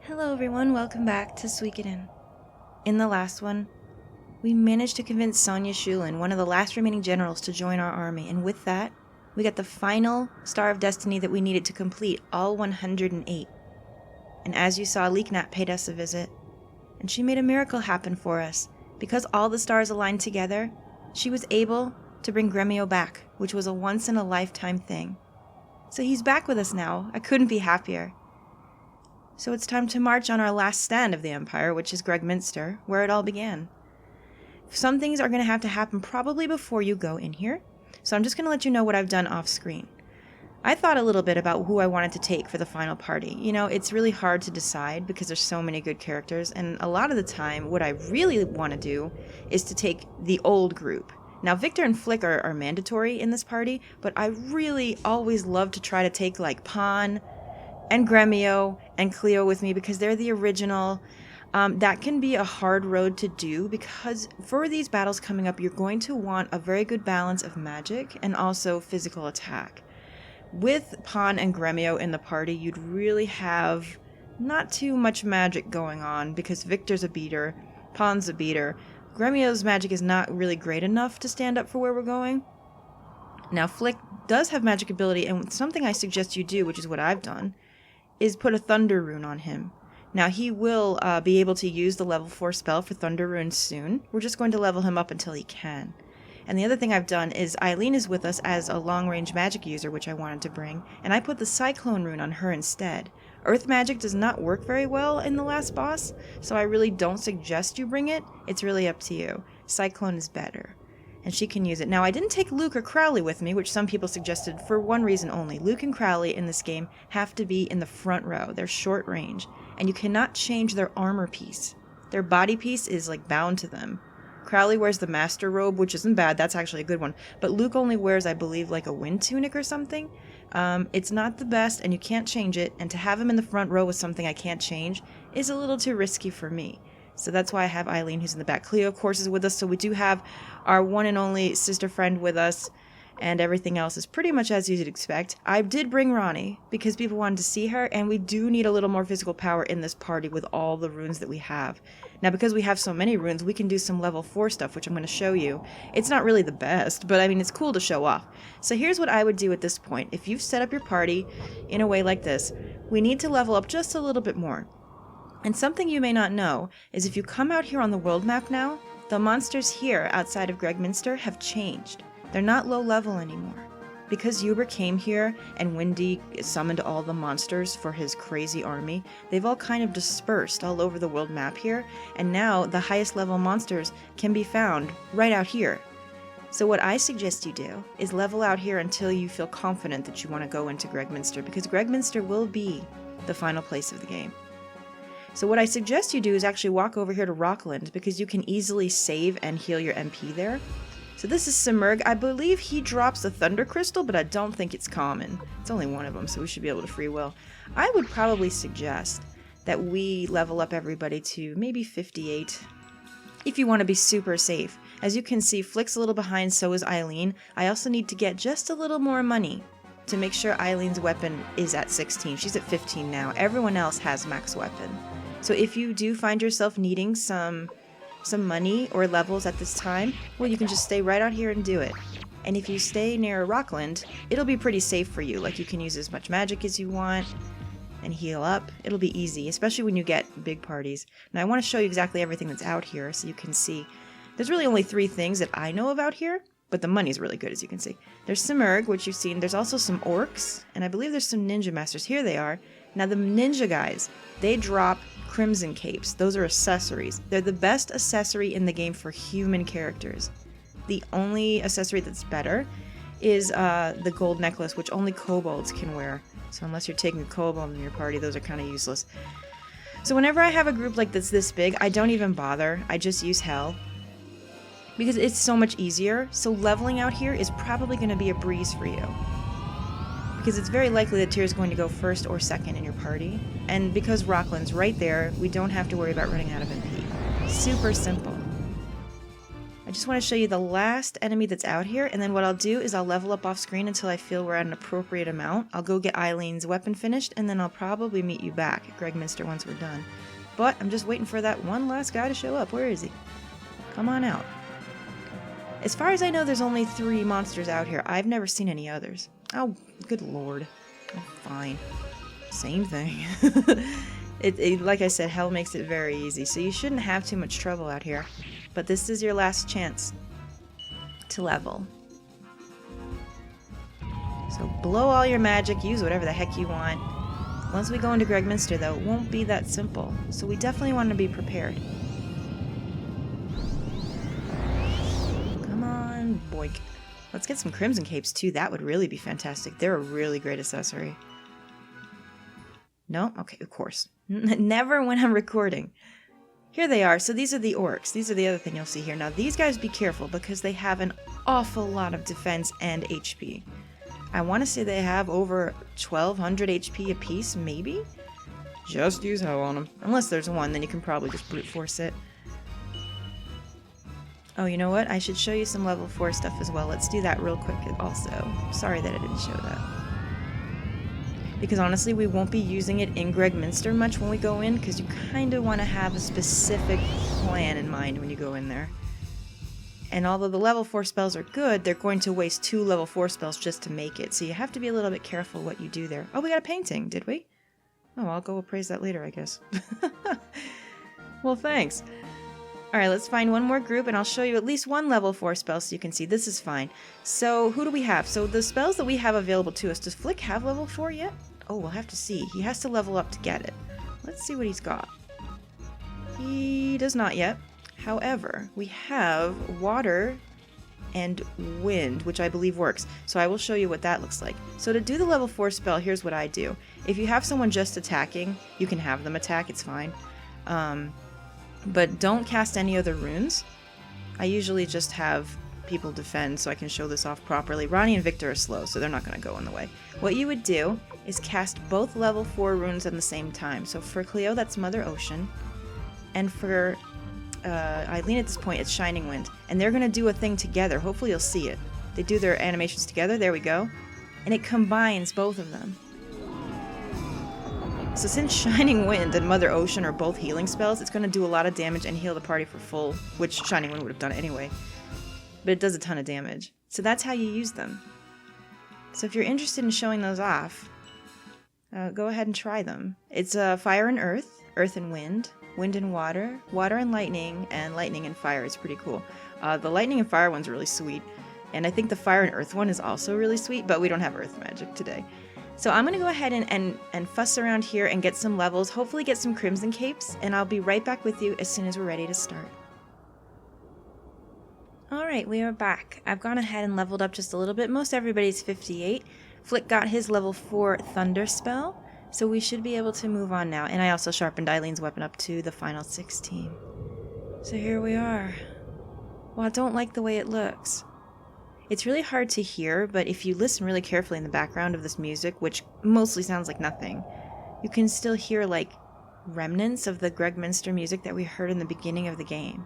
Hello everyone, welcome back to Suikoden. In the last one, we managed to convince Sonya Shulin, one of the last remaining generals, to join our army, and with that, we got the final Star of Destiny that we needed to complete all 108. And as you saw, Leeknat paid us a visit, and she made a miracle happen for us. Because all the stars aligned together, she was able to bring Gremio back, which was a once-in-a-lifetime thing. So he's back with us now. I couldn't be happier. So it's time to march on our last stand of the Empire, which is Gregminster, where it all began. Some things are going to have to happen probably before you go in here, so I'm just going to let you know what I've done off screen. I thought a little bit about who I wanted to take for the final party. You know, it's really hard to decide because there's so many good characters, and a lot of the time, what I really want to do is to take the old group. Now, Victor and Flick are mandatory in this party, but I really always love to try to take, like, Pawn and Gremio and Cleo with me because they're the original. That can be a hard road to do because for these battles coming up, you're going to want a very good balance of magic and also physical attack. With Pawn and Gremio in the party, you'd really have not too much magic going on because Victor's a beater, Pawn's a beater. Gremio's magic is not really great enough to stand up for where we're going. Now, Flick does have magic ability, and something I suggest you do, which is what I've done, is put a Thunder Rune on him. Now, he will be able to use the level 4 spell for Thunder Rune soon. We're just going to level him up until he can. And the other thing I've done is Eileen is with us as a long-range magic user, which I wanted to bring, and I put the Cyclone Rune on her instead. Earth magic does not work very well in the last boss, so I really don't suggest you bring it. It's really up to you. Cyclone is better, and she can use it. Now, I didn't take Luke or Crowley with me, which some people suggested for one reason only. Luke and Crowley in this game have to be in the front row. They're short range, and you cannot change their armor piece. Their body piece is, like, bound to them. Crowley wears the Master Robe, which isn't bad. That's actually a good one. But Luke only wears, I believe, like a wind tunic or something. It's not the best, and you can't change it. And to have him in the front row with something I can't change is a little too risky for me. So that's why I have Eileen, who's in the back. Cleo, of course, is with us, so we do have our one and only sister friend with us, and everything else is pretty much as you'd expect. I did bring Ronnie, because people wanted to see her, and we do need a little more physical power in this party with all the runes that we have. Now, because we have so many runes, we can do some level 4 stuff, which I'm going to show you. It's not really the best, but I mean, it's cool to show off. So here's what I would do at this point. If you've set up your party in a way like this, we need to level up just a little bit more. And something you may not know is if you come out here on the world map now, the monsters here outside of Gregminster have changed. They're not low level anymore. Because Uber came here and Windy summoned all the monsters for his crazy army, they've all kind of dispersed all over the world map here, and now the highest level monsters can be found right out here. So what I suggest you do is level out here until you feel confident that you want to go into Gregminster, because Gregminster will be the final place of the game. So what I suggest you do is actually walk over here to Rockland, because you can easily save and heal your MP there. So this is Simurg. I believe he drops a Thunder Crystal, but I don't think it's common. It's only one of them, so we should be able to free will. I would probably suggest that we level up everybody to maybe 58, if you want to be super safe. As you can see, Flick's a little behind, so is Eileen. I also need to get just a little more money to make sure Eileen's weapon is at 16. She's at 15 now. Everyone else has max weapon. So if you do find yourself needing some money or levels at this time, well, you can just stay right out here and do it. And if you stay near Rockland, it'll be pretty safe for you. Like, you can use as much magic as you want and heal up. It'll be easy, especially when you get big parties. Now, I want to show you exactly everything that's out here so you can see. There's really only 3 things that I know of out here, but the money's really good, as you can see. There's Simurg, which you've seen. There's also some orcs, and I believe there's some ninja masters. Here they are. Now, the ninja guys, they drop crimson capes. Those are accessories. They're the best accessory in the game for human characters. The only accessory that's better is the gold necklace, which only kobolds can wear. So unless you're taking a kobold in your party, those are kind of useless. So whenever I have a group like this big, I don't even bother. I just use Hell, because it's so much easier. So leveling out here is probably going to be a breeze for you, because it's very likely that Tyr's going to go first or second in your party. And because Rockland's right there, we don't have to worry about running out of MP. Super simple. I just want to show you the last enemy that's out here, and then what I'll do is I'll level up off screen until I feel we're at an appropriate amount. I'll go get Eileen's weapon finished, and then I'll probably meet you back at Gregminster once we're done. But I'm just waiting for that one last guy to show up. Where is he? Come on out. As far as I know, there's only 3 monsters out here. I've never seen any others. Oh, good lord. Oh, fine. Same thing. Like I said, hell makes it very easy, so you shouldn't have too much trouble out here. But this is your last chance to level. So blow all your magic, use whatever the heck you want. Once we go into Gregminster, though, it won't be that simple, so we definitely want to be prepared. Come on, boink. Let's get some Crimson Capes, too. That would really be fantastic. They're a really great accessory. No? Okay, of course. Never when I'm recording. Here they are. So these are the orcs. These are the other thing you'll see here. Now, these guys, be careful, because they have an awful lot of defense and HP. I want to say they have over 1200 HP apiece, maybe? Just use hell on them. Unless there's one, then you can probably just brute force it. Oh, you know what? I should show you some level 4 stuff as well. Let's do that real quick also. Sorry that I didn't show that. Because honestly, we won't be using it in Gregminster much when we go in, because you kind of want to have a specific plan in mind when you go in there. And although the level 4 spells are good, they're going to waste 2 level 4 spells just to make it, so you have to be a little bit careful what you do there. Oh, we got a painting, did we? Oh, I'll go appraise that later, I guess. Well, thanks. Alright, let's find one more group, and I'll show you at least one level 4 spell so you can see. This is fine. So, who do we have? So, the spells that we have available to us, does Flick have level 4 yet? Oh, we'll have to see. He has to level up to get it. Let's see what he's got. He does not yet. However, we have water and wind, which I believe works. So I will show you what that looks like. So to do the level 4 spell, here's what I do. If you have someone just attacking, you can have them attack, it's fine. But don't cast any other runes. I usually just have people defend so I can show this off properly. Ronnie and Victor are slow, so they're not going to go in the way. What you would do is cast both level 4 runes at the same time. So for Cleo, that's Mother Ocean. And for Eileen at this point, it's Shining Wind. And they're going to do a thing together. Hopefully you'll see it. They do their animations together. There we go. And it combines both of them. So since Shining Wind and Mother Ocean are both healing spells, it's going to do a lot of damage and heal the party for full, which Shining Wind would have done anyway. But it does a ton of damage. So that's how you use them. So if you're interested in showing those off, go ahead and try them. It's fire and earth, earth and wind, wind and water, water and lightning and fire. It's pretty cool. The lightning and fire one's really sweet. And I think the fire and earth one is also really sweet, but we don't have earth magic today. So I'm going to go ahead and fuss around here and get some levels, hopefully get some Crimson Capes, and I'll be right back with you as soon as we're ready to start. Alright, we are back. I've gone ahead and leveled up just a little bit. Most everybody's 58. Flick got his level 4 Thunder spell, so we should be able to move on now. And I also sharpened Eileen's weapon up to the final 16. So here we are. Well, I don't like the way it looks. It's really hard to hear, but if you listen really carefully in the background of this music, which mostly sounds like nothing, you can still hear, like, remnants of the Gregminster music that we heard in the beginning of the game.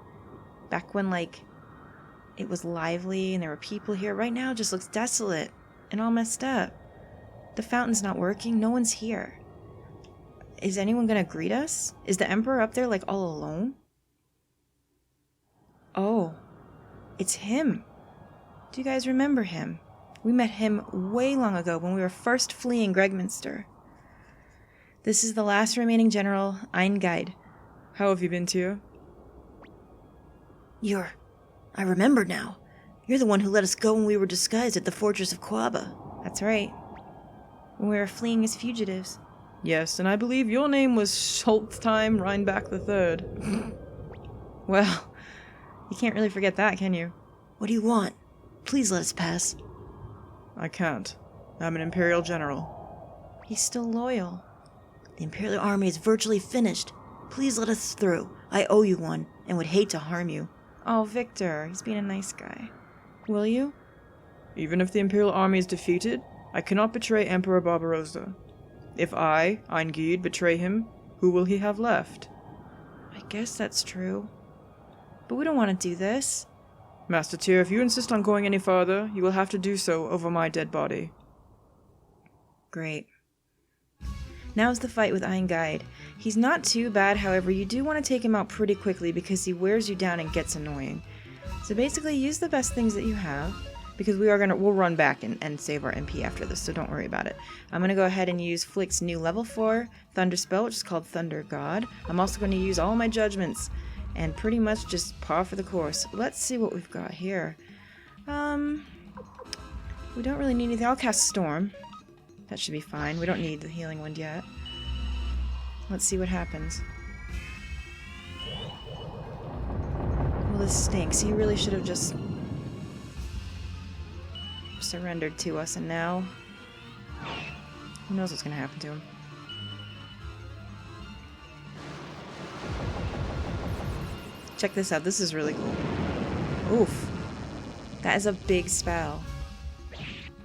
Back when, like, it was lively and there were people here. Right now it just looks desolate and all messed up. The fountain's not working. No one's here. Is anyone gonna greet us? Is the Emperor up there, like, all alone? Oh, it's him. Do you guys remember him? We met him way long ago when we were first fleeing Gregminster. This is the last remaining general, Eingeid. How have you been, Tia? I remember now. You're the one who let us go when we were disguised at the fortress of Quaba. That's right. When we were fleeing as fugitives. Yes, and I believe your name was Schultzheim Reinbach III. Well, you can't really forget that, can you? What do you want? Please let us pass. I can't. I'm an Imperial General. He's still loyal. The Imperial army is virtually finished. Please let us through. I owe you one, and would hate to harm you. Oh, Victor, he's being a nice guy. Will you? Even if the Imperial army is defeated, I cannot betray Emperor Barbarossa. If I, Eingeid, betray him, who will he have left? I guess that's true. But we don't want to do this. Master Tyr, if you insist on going any farther, you will have to do so over my dead body. Great. Now's the fight with Iron Guide. He's not too bad, however, you do want to take him out pretty quickly because he wears you down and gets annoying. So basically, use the best things that you have, because we'll run back and save our MP after this, so don't worry about it. I'm gonna go ahead and use Flick's new level 4 Thunder spell, which is called Thunder God. I'm also going to use all my judgments and pretty much just par for the course. Let's see what we've got here. We don't really need anything. I'll cast Storm. That should be fine. We don't need the healing wind yet. Let's see what happens. Well, this stinks. He really should have just surrendered to us, and now who knows what's going to happen to him. Check this out. This is really cool. Oof. That is a big spell.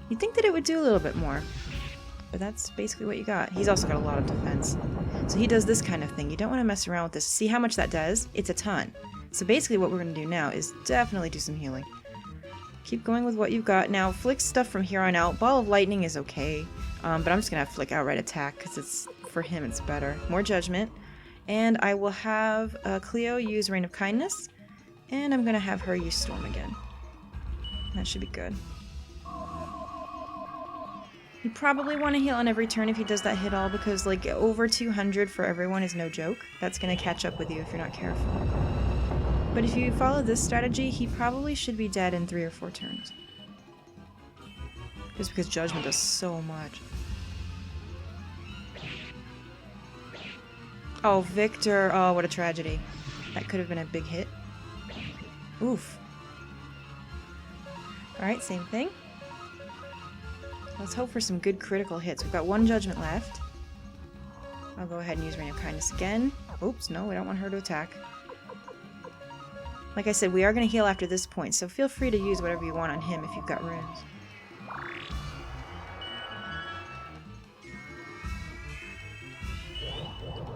You'd think that it would do a little bit more, but that's basically what you got. He's also got a lot of defense. So he does this kind of thing. You don't want to mess around with this. See how much that does? It's a ton. So basically what we're going to do now is definitely do some healing. Keep going with what you've got. Now, Flick's stuff from here on out. Ball of Lightning is okay, but I'm just going to have Flick outright attack because it's for him it's better. More Judgment. And I will have Cleo use Rain of Kindness, and I'm going to have her use Storm again. That should be good. You probably want to heal on every turn if he does that hit all, because like over 200 for everyone is no joke. That's going to catch up with you if you're not careful. But if you follow this strategy, he probably should be dead in 3 or 4 turns. Just because Judgment does so much. Oh, Victor. Oh, what a tragedy. That could have been a big hit. Oof. Alright, same thing. Let's hope for some good critical hits. We've got 1 Judgment left. I'll go ahead and use Rain of Kindness again. Oops, no, we don't want her to attack. Like I said, we are going to heal after this point, so feel free to use whatever you want on him if you've got runes.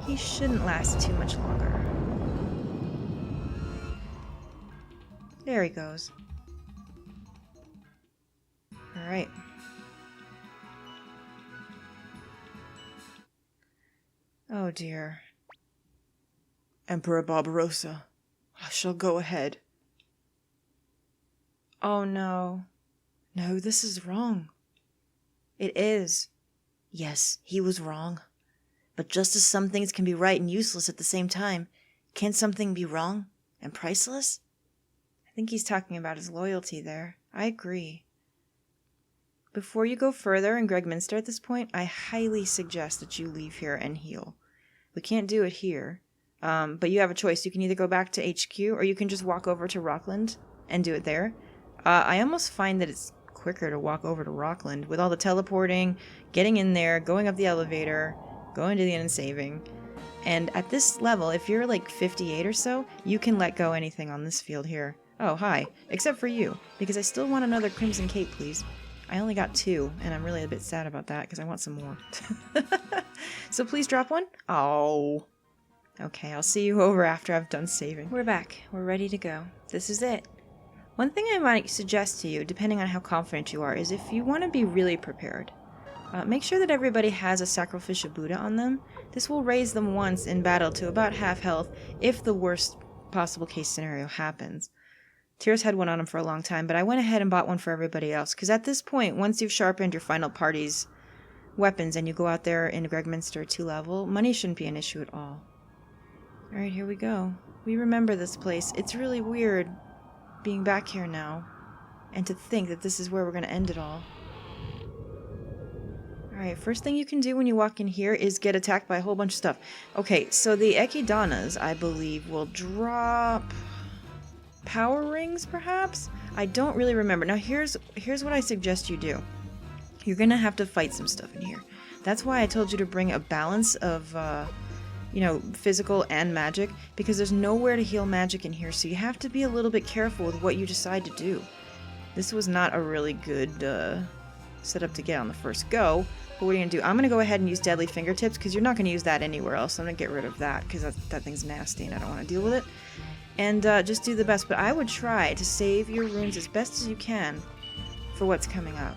He shouldn't last too much longer. There he goes. Alright. Oh dear. Emperor Barbarossa, I shall go ahead. Oh no. No, this is wrong. It is. Yes, he was wrong. But just as some things can be right and useless at the same time, can something be wrong and priceless? I think he's talking about his loyalty there. I agree. Before you go further in Gregminster at this point, I highly suggest that you leave here and heal. We can't do it here, but you have a choice. You can either go back to HQ, or you can just walk over to Rockland and do it there. I almost find that it's quicker to walk over to Rockland with all the teleporting, getting in there, going up the elevator, going to the inn and saving. And at this level, if you're like 58 or so, you can let go anything on this field here. Oh, hi. Except for you, because I still want another Crimson Cape, please. I only got 2, and I'm really a bit sad about that, because I want some more. So please drop one. Oh. Okay, I'll see you over after I've done saving. We're back. We're ready to go. This is it. One thing I might suggest to you, depending on how confident you are, is if you want to be really prepared, make sure that everybody has a Sacrificial Buddha on them. This will raise them once in battle to about half health if the worst possible case scenario happens. Tyr's had one on him for a long time, but I went ahead and bought one for everybody else, because at this point, once you've sharpened your final party's weapons and you go out there in Gregminster 2 level, money shouldn't be an issue at all. Alright, here we go. We remember this place. It's really weird being back here now, and to think that this is where we're going to end it all. Alright, first thing you can do when you walk in here is get attacked by a whole bunch of stuff. Okay, so the Ekidanas, I believe, will drop power rings, perhaps? I don't really remember. Now, here's what I suggest you do. You're going to have to fight some stuff in here. That's why I told you to bring a balance of, physical and magic, because there's nowhere to heal magic in here, so you have to be a little bit careful with what you decide to do. This was not a really good setup to get on the first go, but what are you going to do? I'm going to go ahead and use Deadly Fingertips, because you're not going to use that anywhere else. I'm going to get rid of that, because that thing's nasty and I don't want to deal with it. And just do the best. But I would try to save your runes as best as you can for what's coming up.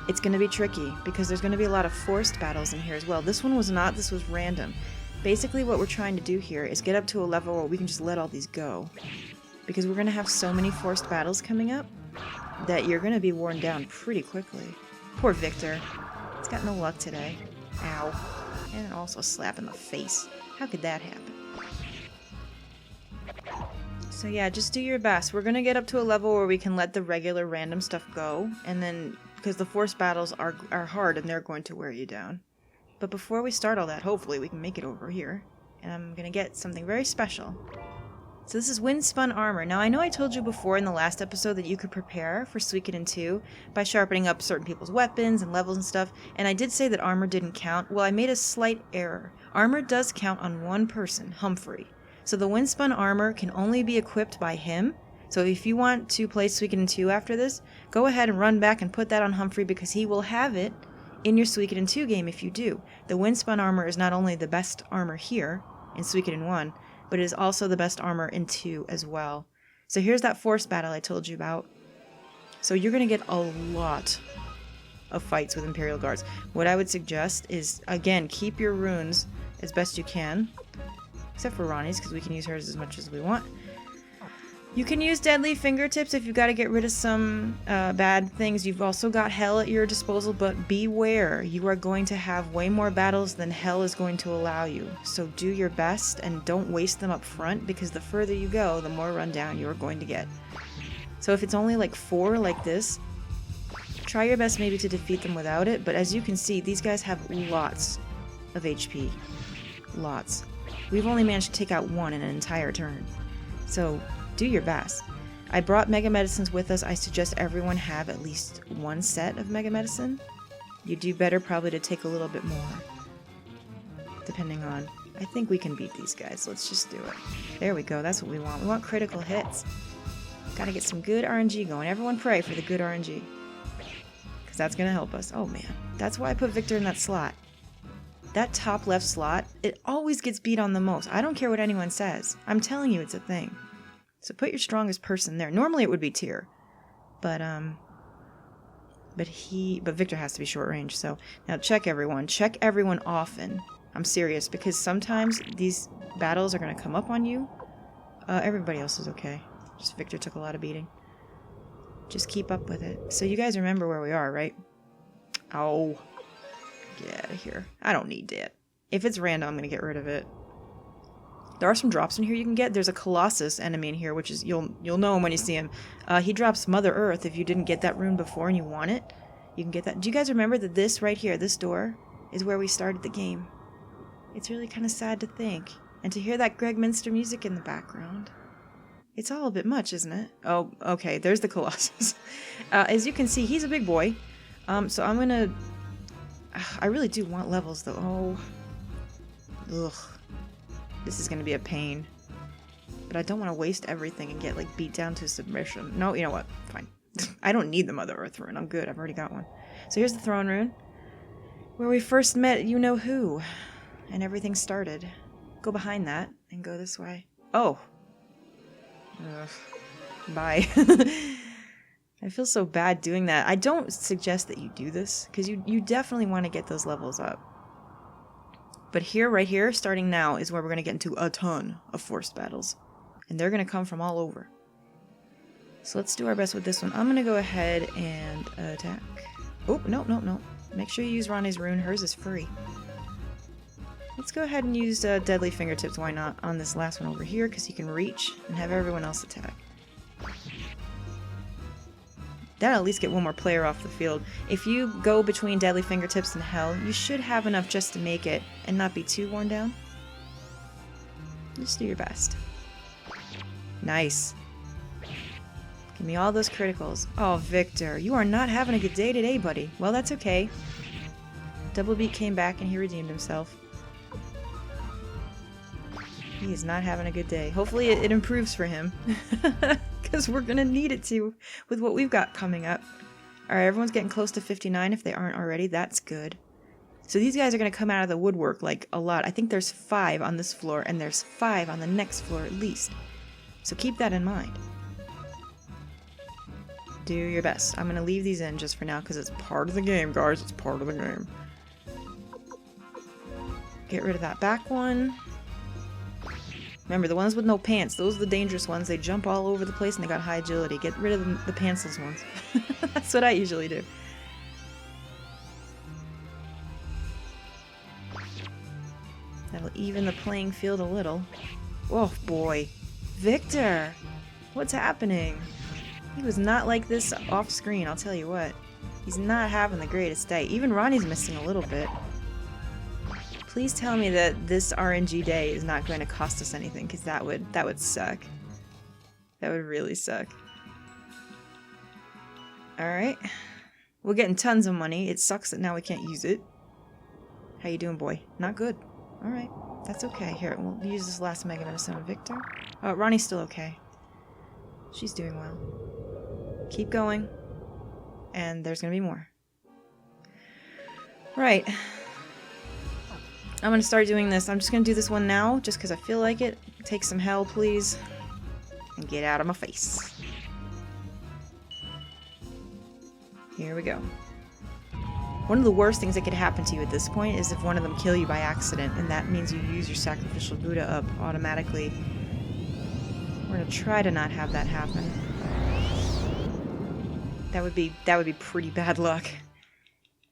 It's going to be tricky because there's going to be a lot of forced battles in here as well. This one was not. This was random. Basically what we're trying to do here is get up to a level where we can just let all these go. Because we're going to have so many forced battles coming up that you're going to be worn down pretty quickly. Poor Victor. He's got no luck today. Ow. And also a slap in the face. How could that happen? So yeah, just do your best. We're going to get up to a level where we can let the regular random stuff go. And then, because the forced battles are hard and they're going to wear you down. But before we start all that, hopefully we can make it over here. And I'm going to get something very special. So this is Windspun Armor. Now I know I told you before in the last episode that you could prepare for Suikoden 2 by sharpening up certain people's weapons and levels and stuff. And I did say that armor didn't count. Well, I made a slight error. Armor does count on one person, Humphrey. So the Windspun Armor can only be equipped by him. So if you want to play Suikoden 2 after this, go ahead and run back and put that on Humphrey because he will have it in your Suikoden 2 game if you do. The Windspun Armor is not only the best armor here in Suikoden 1, but it is also the best armor in 2 as well. So here's that force battle I told you about. So you're going to get a lot of fights with Imperial Guards. What I would suggest is, again, keep your runes as best you can. Except for Ronnie's, because we can use hers as much as we want. You can use Deadly Fingertips if you've got to get rid of some bad things. You've also got Hell at your disposal, but beware. You are going to have way more battles than Hell is going to allow you. So do your best and don't waste them up front, because the further you go, the more rundown you are going to get. So if it's only like 4 like this, try your best maybe to defeat them without it. But as you can see, these guys have lots of HP. Lots. We've only managed to take out 1 in an entire turn. So do your best. I brought Mega Medicines with us. I suggest everyone have at least 1 set of Mega Medicine. You do better probably to take a little bit more. Depending on... I think we can beat these guys. Let's just do it. There we go. That's what we want. We want critical hits. Gotta get some good RNG going. Everyone pray for the good RNG. Because that's gonna help us. Oh man. That's why I put Victor in that slot. That top left slot, it always gets beat on the most. I don't care what anyone says. I'm telling you it's a thing. So put your strongest person there. Normally it would be Tyr. But Victor has to be short range. So now check everyone. Check everyone often. I'm serious, because sometimes these battles are going to come up on you. Everybody else is okay. Just Victor took a lot of beating. Just keep up with it. So you guys remember where we are, right? Oh. Get out of here. I don't need it. If it's random, I'm going to get rid of it. There are some drops in here you can get. There's a Colossus enemy in here, which is, you'll know him when you see him. He drops Mother Earth. If you didn't get that rune before and you want it, you can get that. Do you guys remember that this right here, this door, is where we started the game? It's really kind of sad to think. And to hear that Gregminster music in the background. It's all a bit much, isn't it? Oh, okay. There's the Colossus. As you can see, he's a big boy. So I'm going to... I really do want levels, though. Oh. Ugh. This is going to be a pain. But I don't want to waste everything and get, like, beat down to submission. No, you know what? Fine. I don't need the Mother Earth rune. I'm good. I've already got one. So here's the throne rune. Where we first met you-know-who. And everything started. Go behind that and go this way. Oh. Ugh. Bye. I feel so bad doing that. I don't suggest that you do this, because you definitely want to get those levels up. But here, right here, starting now, is where we're going to get into a ton of forced battles. And they're going to come from all over. So let's do our best with this one. I'm going to go ahead and attack. Oh, no. Make sure you use Ronnie's rune. Hers is free. Let's go ahead and use Deadly Fingertips, why not, on this last one over here, because he can reach and have everyone else attack. That'll at least get one more player off the field. If you go between Deadly Fingertips and Hell, you should have enough just to make it and not be too worn down. Just do your best. Nice. Give me all those criticals. Oh, Victor, you are not having a good day today, buddy. Well, that's okay. Double Beat came back and he redeemed himself. He is not having a good day. Hopefully it improves for him. Because we're going to need it to with what we've got coming up. Alright, everyone's getting close to 59 if they aren't already. That's good. So these guys are going to come out of the woodwork like a lot. I think there's 5 on this floor and there's 5 on the next floor at least. So keep that in mind. Do your best. I'm gonna leave these in just for now because it's part of the game, guys. It's part of the game. Get rid of that back one. Remember, the ones with no pants, those are the dangerous ones. They jump all over the place and they got high agility. Get rid of the pantsless ones. That's what I usually do. That'll even the playing field a little. Oh boy. Victor! What's happening? He was not like this off screen, I'll tell you what. He's not having the greatest day. Even Ronnie's missing a little bit. Please tell me that this RNG day is not going to cost us anything, because that would suck. That would really suck. Alright. We're getting tons of money. It sucks that now we can't use it. How you doing, boy? Not good. Alright. That's okay. Here, we'll use this last Mega Medicine on Victor. Oh, Ronnie's still okay. She's doing well. Keep going. And there's gonna be more. Right. I'm gonna start doing this. I'm just gonna do this one now, just because I feel like it. Take some hell, please. And get out of my face. Here we go. One of the worst things that could happen to you at this point is if one of them kill you by accident, and that means you use your sacrificial Buddha up automatically. We're gonna try to not have that happen. That would be pretty bad luck.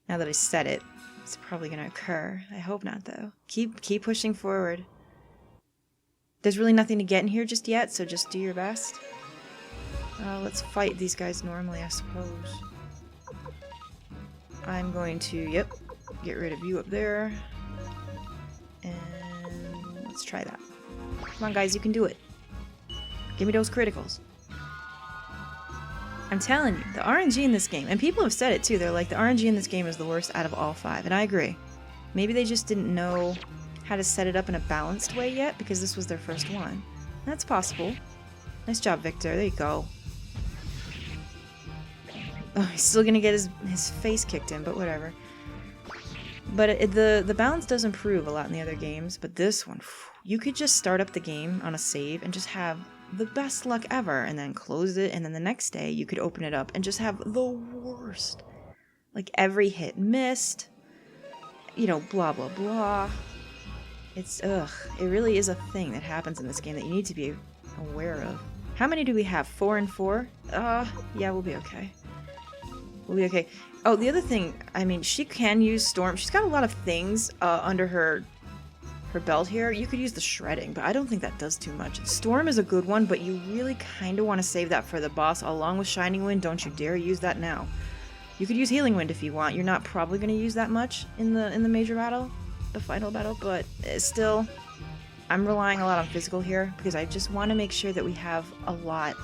Now that I said it, it's probably gonna occur. I hope not, though. Keep pushing forward. There's really nothing to get in here just yet, so just do your best. Let's fight these guys normally, I suppose. I'm going to, yep, get rid of you up there. And let's try that. Come on, guys, you can do it. Give me those criticals. I'm telling you, the RNG in this game, and people have said it too, they're like, the RNG in this game is the worst out of all 5, and I agree. Maybe they just didn't know how to set it up in a balanced way yet, because this was their first one. That's possible. Nice job, Victor. There you go. Oh, he's still gonna get his face kicked in, but whatever. But the balance does improve a lot in the other games, but this one, you could just start up the game on a save and just have the best luck ever, and then close it, and then the next day you could open it up and just have the worst. Like every hit missed, you know, blah blah blah. It's, ugh, it really is a thing that happens in this game that you need to be aware of. How many do we have? 4 and 4? Yeah, we'll be okay. We'll be okay. Oh, the other thing, I mean, she can use Storm. She's got a lot of things under her belt here. You could use the shredding, but I don't think that does too much. Storm is a good one, but you really kind of want to save that for the boss along with Shining Wind. Don't you dare use that now. You could use Healing Wind if you want. You're not probably going to use that much in the major battle, the final battle, but still, I'm relying a lot on physical here because I just want to make sure that we have a lot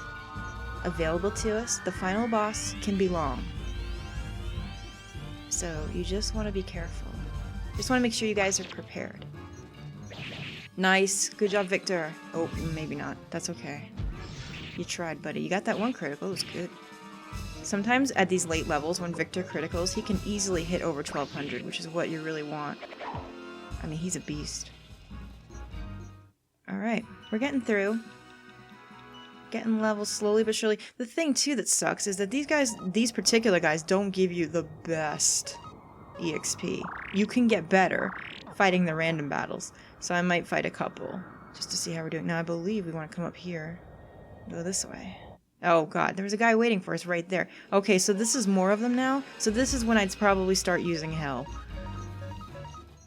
available to us. The final boss can be long, so you just want to be careful. Just want to make sure you guys are prepared. Nice. Good job, Victor. Oh, maybe not. That's okay. You tried, buddy. You got that one critical. It was good. Sometimes at these late levels, when Victor criticals, he can easily hit over 1200, which is what you really want. I mean, he's a beast. Alright. We're getting through. Getting levels slowly but surely. The thing, too, that sucks is that these particular guys don't give you the best EXP. You can get better fighting the random battles. So I might fight a couple, just to see how we're doing. Now, I believe we want to come up here. Go this way. Oh, God, there was a guy waiting for us right there. Okay, so this is more of them now. So this is when I'd probably start using Hell.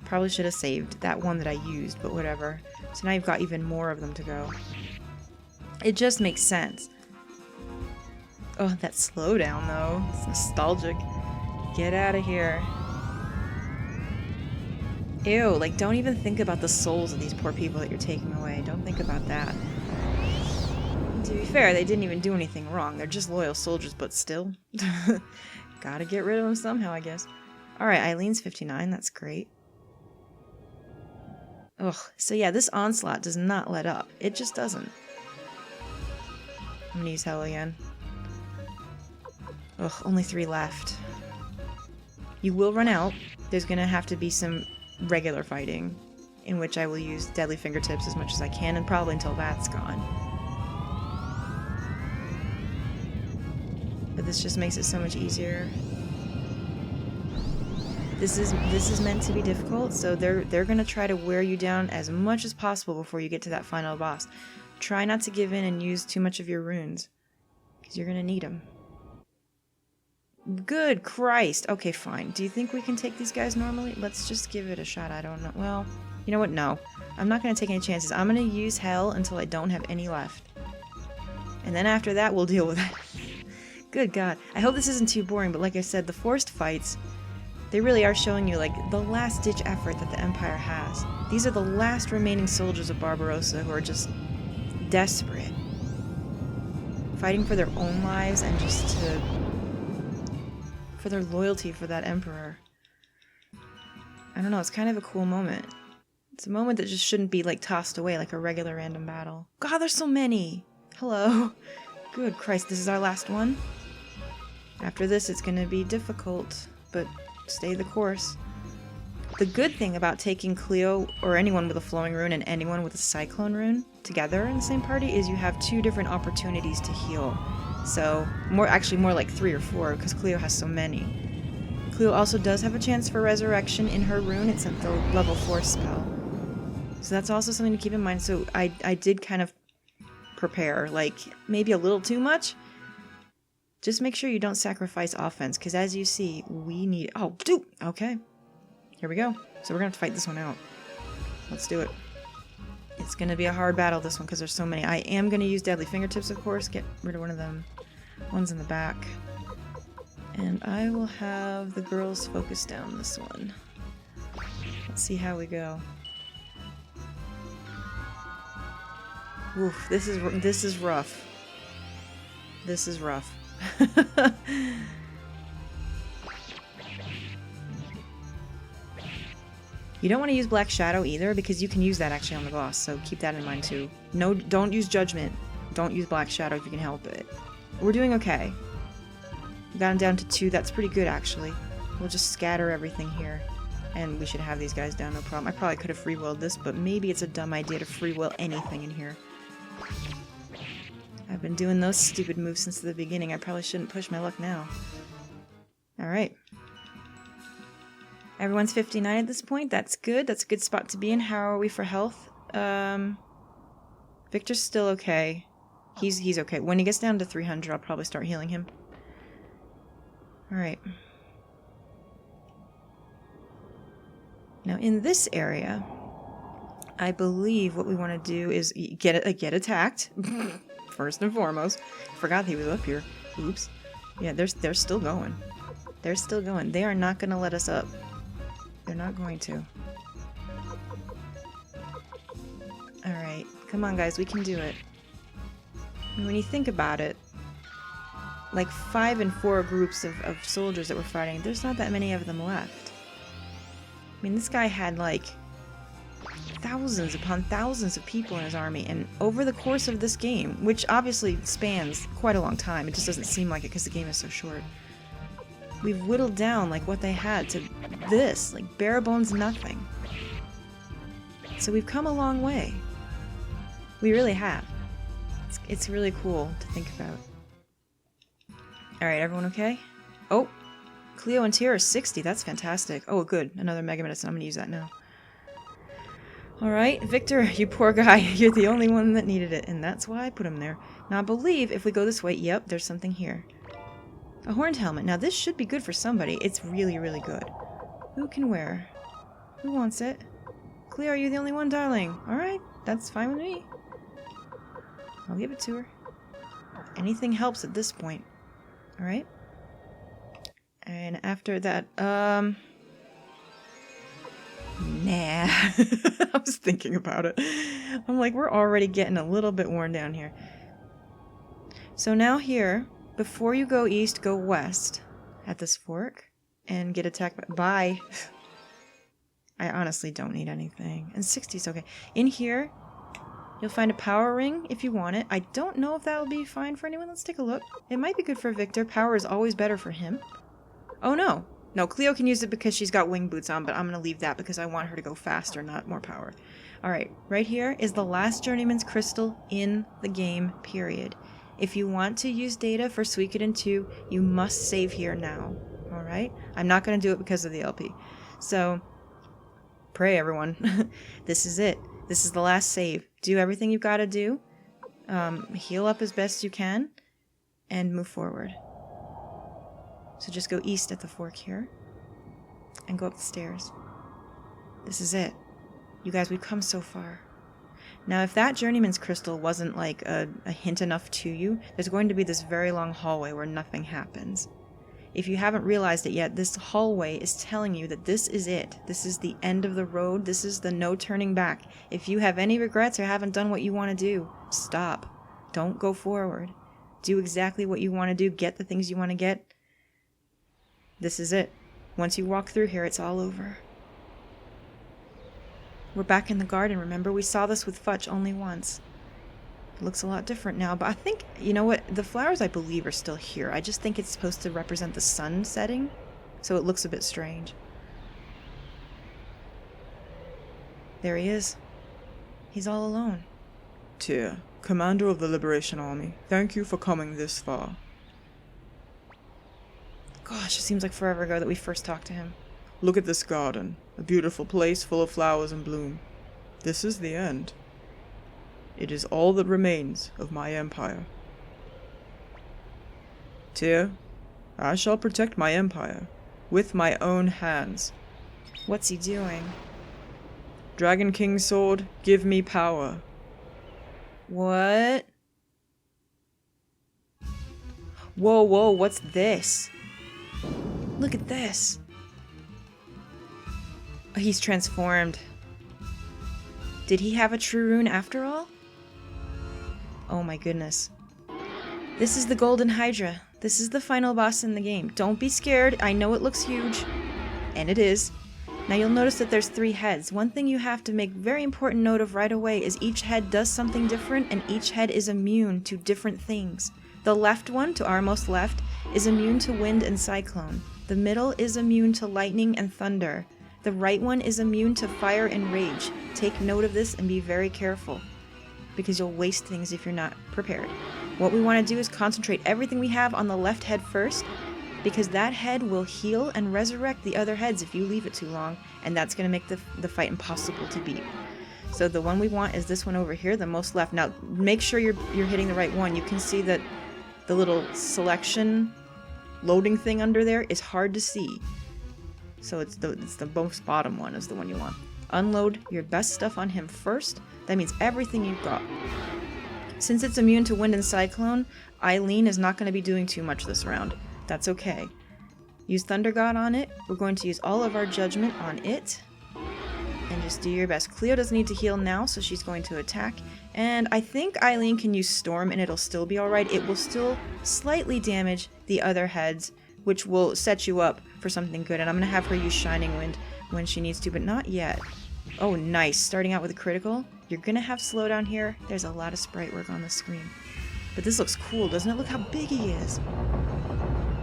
Probably should have saved that one that I used, but whatever. So now you've got even more of them to go. It just makes sense. Oh, that slowdown, though. It's nostalgic. Get out of here. Ew, like, don't even think about the souls of these poor people that you're taking away. Don't think about that. To be fair, they didn't even do anything wrong. They're just loyal soldiers, but still. Gotta get rid of them somehow, I guess. Alright, Eileen's 59. That's great. Ugh. So yeah, this onslaught does not let up. It just doesn't. I'm gonna use Hell again. Ugh, only 3 left. You will run out. There's gonna have to be some regular fighting, in which I will use Deadly Fingertips as much as I can, and probably until that's gone. but this just makes it so much easier. This is meant to be difficult, so they're gonna try to wear you down as much as possible before you get to that final boss. Try not to give in and use too much of your runes, because you're gonna need them. Good Christ! Okay, fine. Do you think we can take these guys normally? Let's just give it a shot. I don't know. Well, you know what? No. I'm not gonna take any chances. I'm gonna use hell until I don't have any left. And then after that, we'll deal with it. Good God. I hope this isn't too boring, but like I said, the forced fights, they really are showing you, like, the last-ditch effort that the Empire has. These are the last remaining soldiers of Barbarossa who are just desperate. Fighting for their own lives and just for their loyalty for that Emperor. I don't know, it's kind of a cool moment. It's a moment that just shouldn't be, like, tossed away like a regular random battle. God, there's so many! Hello. Good Christ, this is our last one? After this, it's gonna be difficult, but stay the course. The good thing about taking Cleo, or anyone with a flowing rune and anyone with a cyclone rune, together in the same party is you have 2 different opportunities to heal. So, more like 3 or 4, because Cleo has so many. Cleo also does have a chance for resurrection in her rune. It's at the level 4 spell. So that's also something to keep in mind. So I did kind of prepare, like, maybe a little too much. Just make sure you don't sacrifice offense, because as you see, we need... Oh, dude! Okay. Here we go. So we're going to have to fight this one out. Let's do it. It's going to be a hard battle, this one, because there's so many. I am going to use Deadly Fingertips, of course. Get rid of one of them. One's in the back. And I will have the girls focus down this one. Let's see how we go. Oof, this is rough. This is rough. You don't want to use Black Shadow either, because you can use that actually on the boss, so keep that in mind too. No, don't use Judgment. Don't use Black Shadow if you can help it. We're doing okay. We got him down to 2. That's pretty good, actually. We'll just scatter everything here, and we should have these guys down, no problem. I probably could have free-willed this, but maybe it's a dumb idea to free-will anything in here. I've been doing those stupid moves since the beginning. I probably shouldn't push my luck now. Alright. Everyone's 59 at this point. That's good. That's a good spot to be in. How are we for health? Victor's still okay. He's okay. When he gets down to 300, I'll probably start healing him. Alright. Now, in this area, I believe what we want to do is get attacked. First and foremost. Forgot he was up here. Oops. Yeah, they're still going. They're still going. They are not going to let us up. They're not going to. Alright. Come on, guys. We can do it. And when you think about it, like 5 and 4 groups of soldiers that were fighting, there's not that many of them left. I mean, this guy had like thousands upon thousands of people in his army, and over the course of this game, which obviously spans quite a long time, it just doesn't seem like it because the game is so short, we've whittled down like what they had to this, like bare bones nothing. So we've come a long way. We really have. It's really cool to think about. Alright, everyone okay? Oh! Cleo and Tyr are 60, that's fantastic. Oh, good. Another Mega Medicine. I'm gonna use that now. Alright, Victor, you poor guy. You're the only one that needed it, and that's why I put him there. Now, I believe if we go this way, yep, there's something here. A horned helmet. Now, this should be good for somebody. It's really, really good. Who can wear? Who wants it? Cleo, are you the only one, darling? Alright, that's fine with me. I'll give it to her. Anything helps at this point. Alright? And after that, nah. I was thinking about it. I'm like, we're already getting a little bit worn down here. So now here, before you go east, go west at this fork and get attacked by... I honestly don't need anything. And 60 is okay. In here, you'll find a power ring if you want it. I don't know if that'll be fine for anyone. Let's take a look. It might be good for Victor. Power is always better for him. Oh no. No, Cleo can use it because she's got wing boots on, but I'm going to leave that because I want her to go faster, not more power. Alright, right here is the last Journeyman's Crystal in the game, period. If you want to use data for Suikoden 2, you must save here now. Alright? I'm not going to do it because of the LP. So, pray everyone. This is it. This is the last save. Do everything you've got to do. Heal up as best you can. And move forward. So just go east at the fork here. And go up the stairs. This is it. You guys, we've come so far. Now, if that Journeyman's Crystal wasn't like a hint enough to you, there's going to be this very long hallway where nothing happens. If you haven't realized it yet, this hallway is telling you that this is it. This is the end of the road. This is the no turning back. If you have any regrets or haven't done what you want to do, stop. Don't go forward. Do exactly what you want to do. Get the things you want to get. This is it. Once you walk through here, it's all over. We're back in the garden, remember? We saw this with Futch only once. It looks a lot different now, but I think, you know what? The flowers, I believe, are still here. I just think it's supposed to represent the sun setting, so it looks a bit strange. There he is. He's all alone. Tyr, commander of the Liberation Army, thank you for coming this far. Gosh, it seems like forever ago that we first talked to him. Look at this garden, a beautiful place full of flowers and bloom. This is the end. It is all that remains of my empire. Tyr, I shall protect my empire with my own hands. What's he doing? Dragon King's sword, give me power. What? Whoa, whoa, what's this? Look at this. Oh, he's transformed. Did he have a true rune after all? Oh my goodness. This is the Golden Hydra. This is the final boss in the game. Don't be scared. I know it looks huge. And it is. Now you'll notice that there's 3 heads. One thing you have to make very important note of right away is each head does something different and each head is immune to different things. The left one, to our most left, is immune to wind and cyclone. The middle is immune to lightning and thunder. The right one is immune to fire and rage. Take note of this and be very careful, because you'll waste things if you're not prepared. What we want to do is concentrate everything we have on the left head first, because that head will heal and resurrect the other heads if you leave it too long, and that's going to make the fight impossible to beat. So the one we want is this one over here, the most left. Now make sure you're hitting the right one. You can see that the little selection loading thing under there is hard to see. So it's the most bottom one is the one you want. Unload your best stuff on him first. That means everything you've got. Since it's immune to wind and cyclone, Eileen is not going to be doing too much this round. That's okay. Use Thunder God on it. We're going to use all of our judgment on it. And just do your best. Cleo doesn't need to heal now, so she's going to attack. And I think Eileen can use Storm and it'll still be alright. It will still slightly damage the other heads, which will set you up for something good. And I'm going to have her use Shining Wind when she needs to, but not yet. Oh, nice. Starting out with a critical. You're going to have slowdown here. There's a lot of sprite work on the screen. But this looks cool, doesn't it? Look how big he is.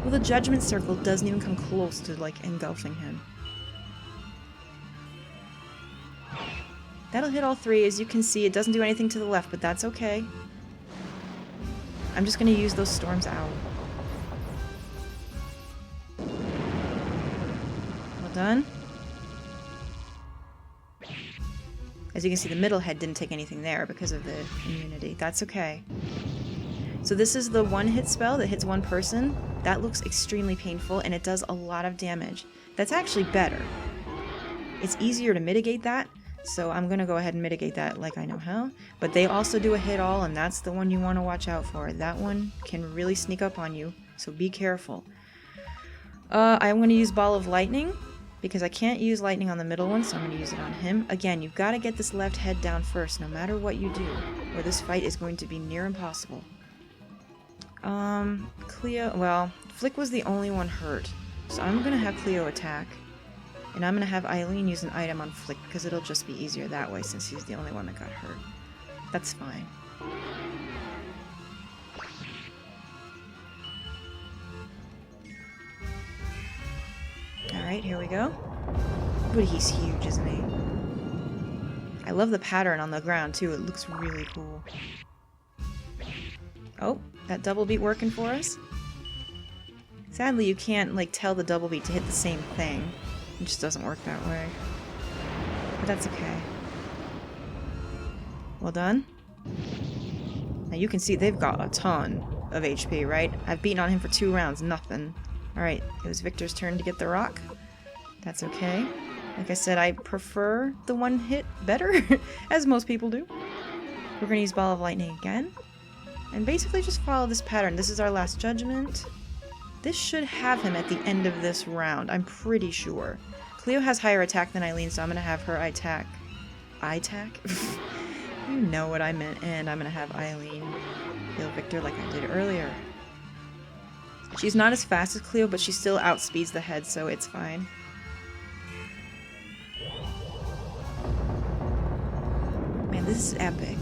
Well, the Judgment Circle doesn't even come close to, like, engulfing him. That'll hit all 3. As you can see, it doesn't do anything to the left, but that's okay. I'm just going to use those storms out. Well done. As you can see, the middle head didn't take anything there because of the immunity. That's okay. So this is the one-hit spell that hits one person. That looks extremely painful, and it does a lot of damage. That's actually better. It's easier to mitigate that, so I'm going to go ahead and mitigate that like I know how. But they also do a hit all, and that's the one you want to watch out for. That one can really sneak up on you, so be careful. I'm going to use Ball of Lightning, because I can't use lightning on the middle one, so I'm going to use it on him. Again, you've got to get this left head down first, no matter what you do, or this fight is going to be near impossible. Cleo, well, Flick was the only one hurt, so I'm going to have Cleo attack, and I'm going to have Eileen use an item on Flick, because it'll just be easier that way, since he's the only one that got hurt. That's fine. Alright, here we go. But he's huge, isn't he? I love the pattern on the ground, too. It looks really cool. Oh, that double beat working for us? Sadly, you can't, like, tell the double beat to hit the same thing. It just doesn't work that way. But that's okay. Well done. Now you can see they've got a ton of HP, right? I've beaten on him for 2 rounds, nothing. Alright, it was Victor's turn to get the rock. That's okay. Like I said, I prefer the one hit better, as most people do. We're gonna use Ball of Lightning again. And basically just follow this pattern. This is our last judgment. This should have him at the end of this round, I'm pretty sure. Cleo has higher attack than Eileen, so I'm gonna have her attack. I-tack? You know what I meant. And I'm gonna have Eileen heal Victor like I did earlier. She's not as fast as Cleo, but she still outspeeds the head, so it's fine. Man, this is epic.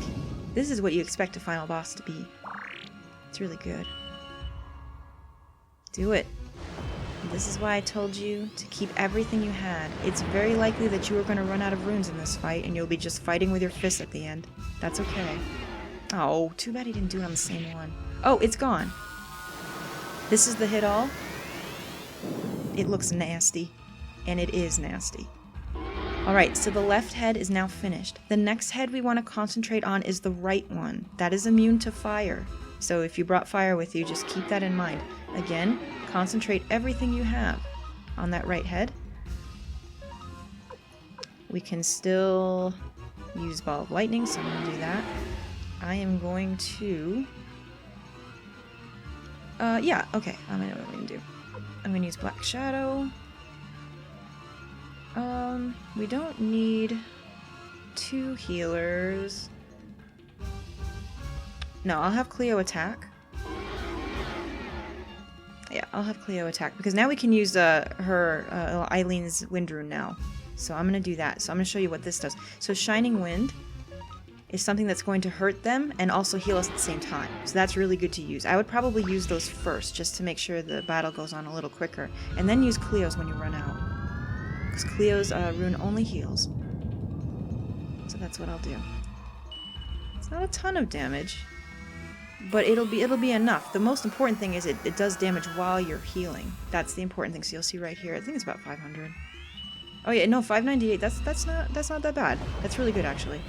This is what you expect a final boss to be. It's really good. Do it. This is why I told you to keep everything you had. It's very likely that you are going to run out of runes in this fight, and you'll be just fighting with your fists at the end. That's okay. Oh, too bad he didn't do it on the same one. Oh, it's gone. This is the hit all. It looks nasty. And it is nasty. Alright, so the left head is now finished. The next head we want to concentrate on is the right one. That is immune to fire. So if you brought fire with you, just keep that in mind. Again, concentrate everything you have on that right head. We can still use Ball of Lightning, so I'm going to do that. I am going to... yeah, okay, I know what I'm going to do. I'm going to use Black Shadow. We don't need 2 healers. No, I'll have Cleo attack. Yeah, I'll have Cleo attack, because now we can use Eileen's Wind Rune now. So I'm going to do that. So I'm going to show you what this does. So Shining Wind is something that's going to hurt them and also heal us at the same time. So that's really good to use. I would probably use those first, just to make sure the battle goes on a little quicker. And then use Cleo's when you run out. Because Cleo's rune only heals. So that's what I'll do. It's not a ton of damage, but it'll be enough. The most important thing is it does damage while you're healing. That's the important thing. So you'll see right here. I think it's about 500. Oh yeah, no, 598. That's not that bad. That's really good actually.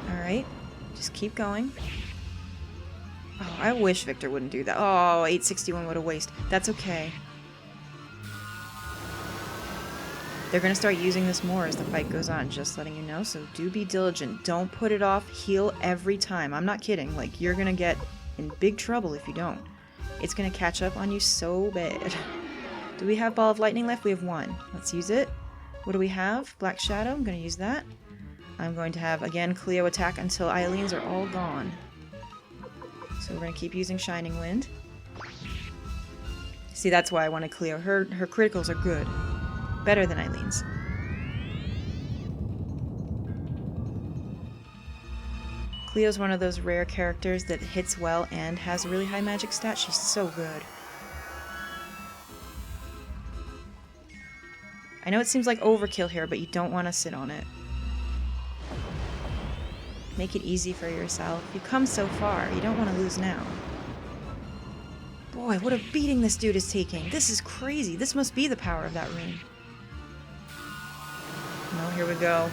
All right, just keep going. Oh, I wish Victor wouldn't do that. Oh, 861, what a waste. That's okay. They're going to start using this more as the fight goes on, just letting you know, so do be diligent. Don't put it off. Heal every time. I'm not kidding. Like, you're going to get in big trouble if you don't. It's going to catch up on you so bad. Do we have Ball of Lightning left? We have 1. Let's use it. What do we have? Black Shadow. I'm going to use that. I'm going to have, again, Cleo attack until Eileen's are all gone. So we're going to keep using Shining Wind. See, that's why I wanted Cleo. Her criticals are good. Better than Eileen's. Cleo's one of those rare characters that hits well and has a really high magic stat. She's so good. I know it seems like overkill here, but you don't want to sit on it. Make it easy for yourself. You've come so far. You don't want to lose now. Boy, what a beating this dude is taking. This is crazy. This must be the power of that rune. No, here we go.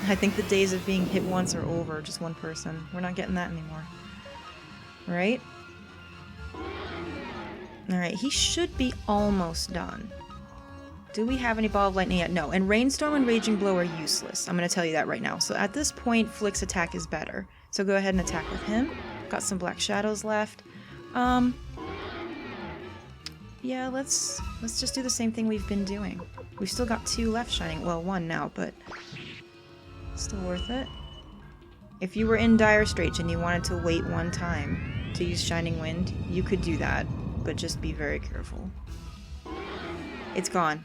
I think the days of being hit once are over. Just one person. We're not getting that anymore. Right? Alright, he should be almost done. Do we have any Ball of Lightning yet? No. And Rainstorm and Raging Blow are useless. I'm going to tell you that right now. So at this point, Flick's attack is better. So go ahead and attack with him. Got some Black Shadows left. Yeah, let's just do the same thing we've been doing. We've still got 2 left shining. Well, 1 now, but still worth it. If you were in dire straits and you wanted to wait 1 time to use Shining Wind, you could do that, but just be very careful. It's gone.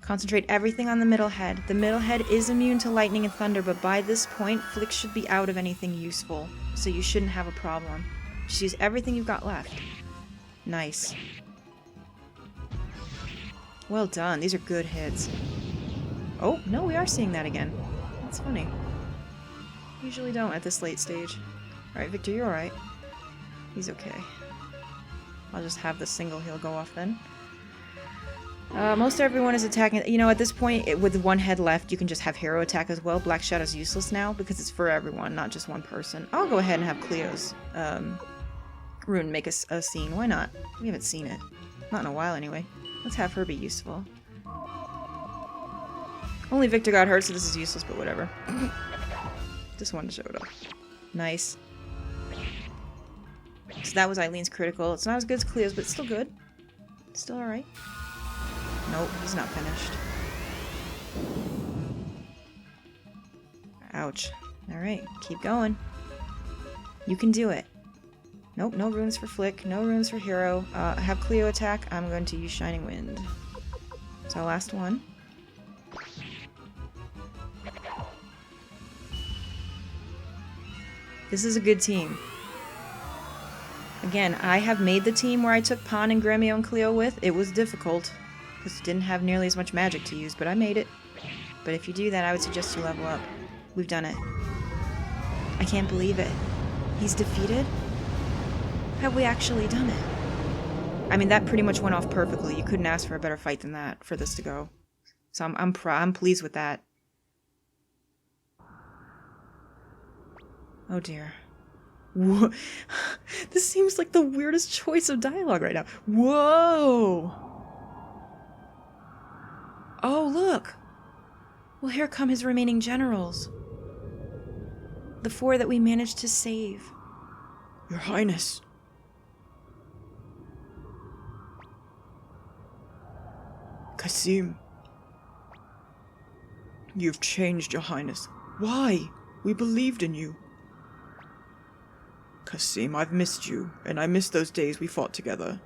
Concentrate everything on the middle head. The middle head is immune to lightning and thunder, but by this point, Flick should be out of anything useful, so you shouldn't have a problem. Just use everything you've got left. Nice. Well done. These are good hits. Oh, no, we are seeing that again. That's funny. Usually don't at this late stage. Alright, Victor, you're alright. He's okay. I'll just have the single heal go off then. Most everyone is attacking. You know, at this point, with one head left, you can just have hero attack as well. Black Shadow's useless now because it's for everyone, not just one person. I'll go ahead and have Cleo's rune make a scene. Why not? We haven't seen it. Not in a while, anyway. Let's have her be useful. Only Victor got hurt, so this is useless, but whatever. Just wanted to show it off. Nice. So that was Eileen's critical. It's not as good as Cleo's, but it's still good. Still alright. Nope, he's not finished. Ouch. Alright, keep going. You can do it. Nope, no runes for Flick, no runes for Hero. Have Cleo attack. I'm going to use Shining Wind. It's our last one. This is a good team. Again, I have made the team where I took Pon and Gremio and Cleo with. It was difficult, because it didn't have nearly as much magic to use, but I made it. But if you do that, I would suggest you level up. We've done it. I can't believe it. He's defeated? Have we actually done it? I mean, that pretty much went off perfectly. You couldn't ask for a better fight than that for this to go. So I'm pleased with that. Oh dear. Whoa. This seems like the weirdest choice of dialogue right now. Whoa! Oh, look! Well, here come his remaining generals. The 4 that we managed to save. Your Highness. Kasim. You've changed, Your Highness. Why? We believed in you. Kasim, I've missed you, and I miss those days we fought together.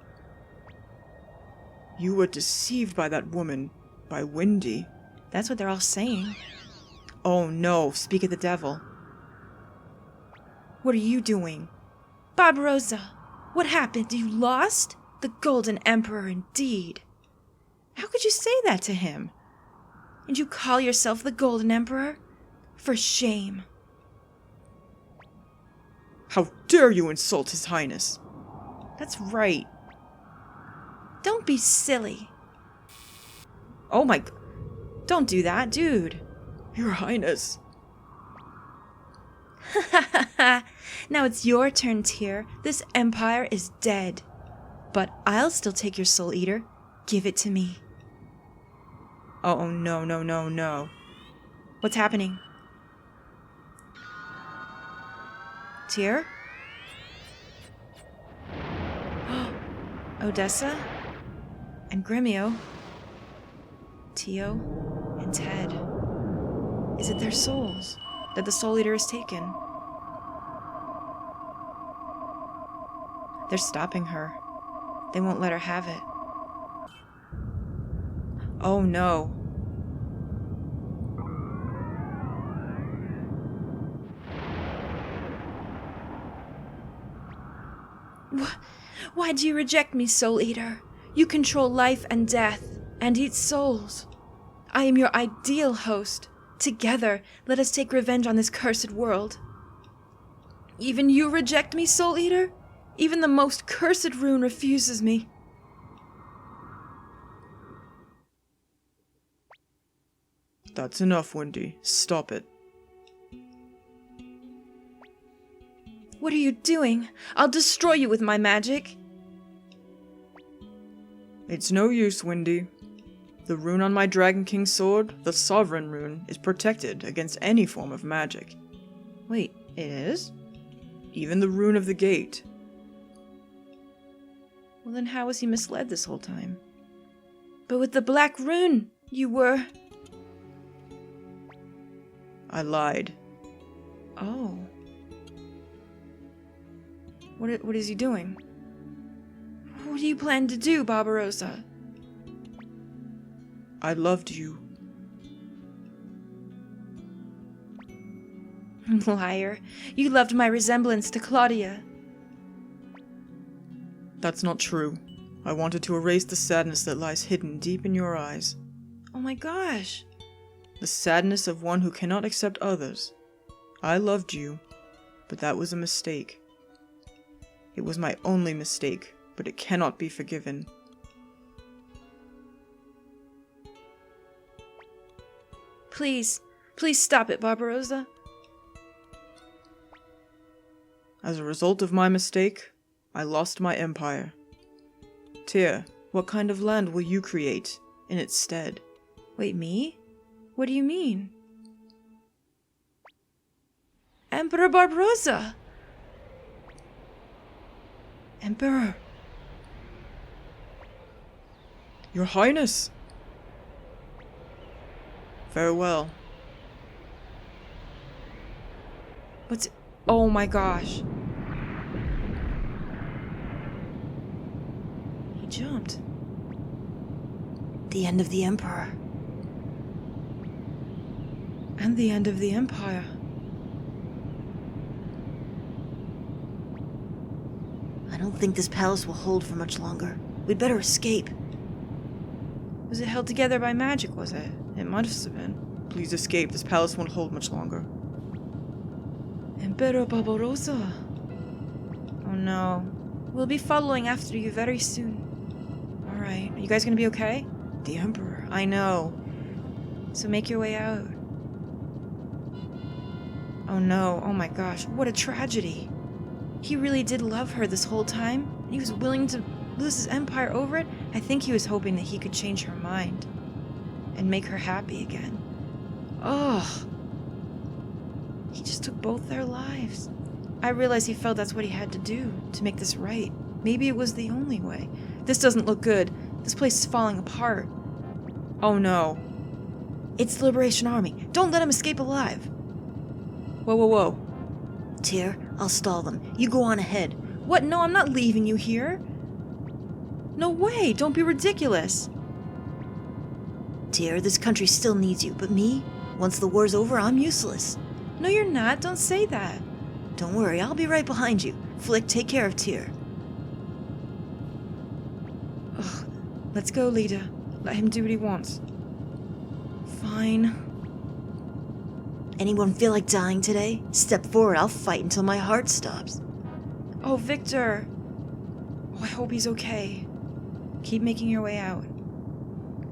You were deceived by that woman, by Wendy. That's what they're all saying. Oh no, speak of the devil. What are you doing? Barbarossa, what happened? You lost? The Golden Emperor indeed. How could you say that to him? And you call yourself the Golden Emperor? For shame. How dare you insult His Highness? That's right. Don't be silly. Oh my... Don't do that, dude. Your Highness. Now it's your turn, Tyr. This empire is dead. But I'll still take your Soul Eater. Give it to me. Oh, no, no, no, no. What's happening? Tyr? Odessa? And Gremio? Tio? And Ted? Is it their souls that the Soul Eater has taken? They're stopping her. They won't let her have it. Oh no. Why do you reject me, Soul Eater? You control life and death, and eat souls. I am your ideal host. Together, let us take revenge on this cursed world. Even you reject me, Soul Eater? Even the most cursed rune refuses me. That's enough, Wendy. Stop it. What are you doing? I'll destroy you with my magic. It's no use, Wendy. The rune on my Dragon King's sword, the Sovereign rune, is protected against any form of magic. Wait, it is? Even the rune of the gate. Well, then how was he misled this whole time? But with the black rune, you were... I lied. Oh. What is he doing? What do you plan to do, Barbarossa? I loved you. Liar. You loved my resemblance to Claudia. That's not true. I wanted to erase the sadness that lies hidden deep in your eyes. Oh my gosh. The sadness of one who cannot accept others. I loved you, but that was a mistake. It was my only mistake, but it cannot be forgiven. Please, please stop it, Barbarossa. As a result of my mistake, I lost my empire. Tyr, what kind of land will you create in its stead? Wait, me? What do you mean? Emperor Barbarossa! Emperor! Your Highness! Farewell. What's... Oh my gosh. He jumped. The end of the Emperor. And the end of the Empire. I don't think this palace will hold for much longer. We'd better escape. Was it held together by magic, was it? It must have been. Please escape. This palace won't hold much longer. Emperor Barbarossa. Oh no. We'll be following after you very soon. Alright, are you guys gonna be okay? The Emperor, I know. So make your way out. Oh no, oh my gosh, what a tragedy. He really did love her this whole time, and he was willing to lose his empire over it. I think he was hoping that he could change her mind and make her happy again. Oh, he just took both their lives. I realize he felt that's what he had to do to make this right. Maybe it was the only way. This doesn't look good. This place is falling apart. Oh no. It's the Liberation Army. Don't let him escape alive. Whoa, whoa, whoa. Tyr, I'll stall them. You go on ahead. What? No, I'm not leaving you here. No way, don't be ridiculous. Tyr, this country still needs you, but me? Once the war's over, I'm useless. No, you're not. Don't say that. Don't worry, I'll be right behind you. Flick, take care of Tyr. Ugh. Let's go, leader. Let him do what he wants. Fine. Anyone feel like dying today? Step forward, I'll fight until my heart stops. Oh, Victor. Oh, I hope he's okay. Keep making your way out.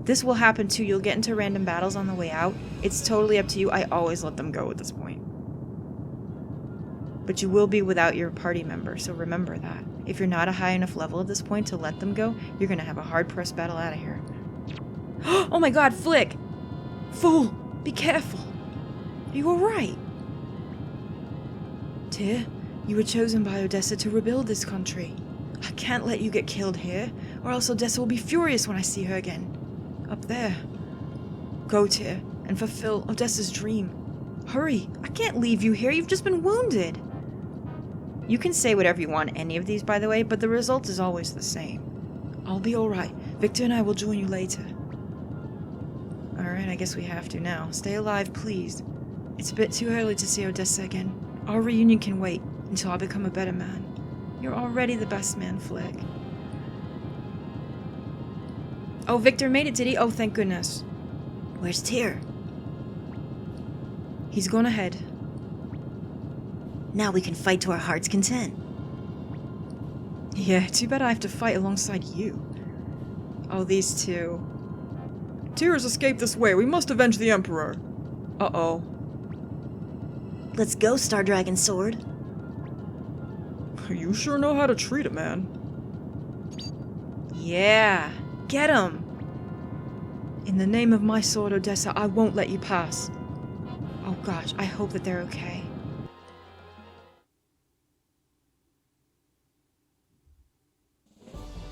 This will happen too. You'll get into random battles on the way out. It's totally up to you. I always let them go at this point. But you will be without your party member, so remember that. If you're not a high enough level at this point to let them go, you're gonna have a hard-pressed battle out of here. Oh my god, Flick! Fool! Be careful! Are you alright? Tyr, you were chosen by Odessa to rebuild this country. I can't let you get killed here, or else Odessa will be furious when I see her again. Up there. Go, Tyr, and fulfill Odessa's dream. Hurry! I can't leave you here, you've just been wounded! You can say whatever you want any of these, by the way, but the result is always the same. I'll be alright. Victor and I will join you later. Alright, I guess we have to now. Stay alive, please. It's a bit too early to see Odessa again. Our reunion can wait until I become a better man. You're already the best man, Flick. Oh, Victor made it, did he? Oh, thank goodness. Where's Tyr? He's gone ahead. Now we can fight to our heart's content. Yeah, too bad I have to fight alongside you. Oh, these two. Tyr has escaped this way. We must avenge the Emperor. Uh-oh. Let's go, Star Dragon Sword. You sure know how to treat a man. Yeah, get him! In the name of my sword, Odessa, I won't let you pass. Oh gosh, I hope that they're okay.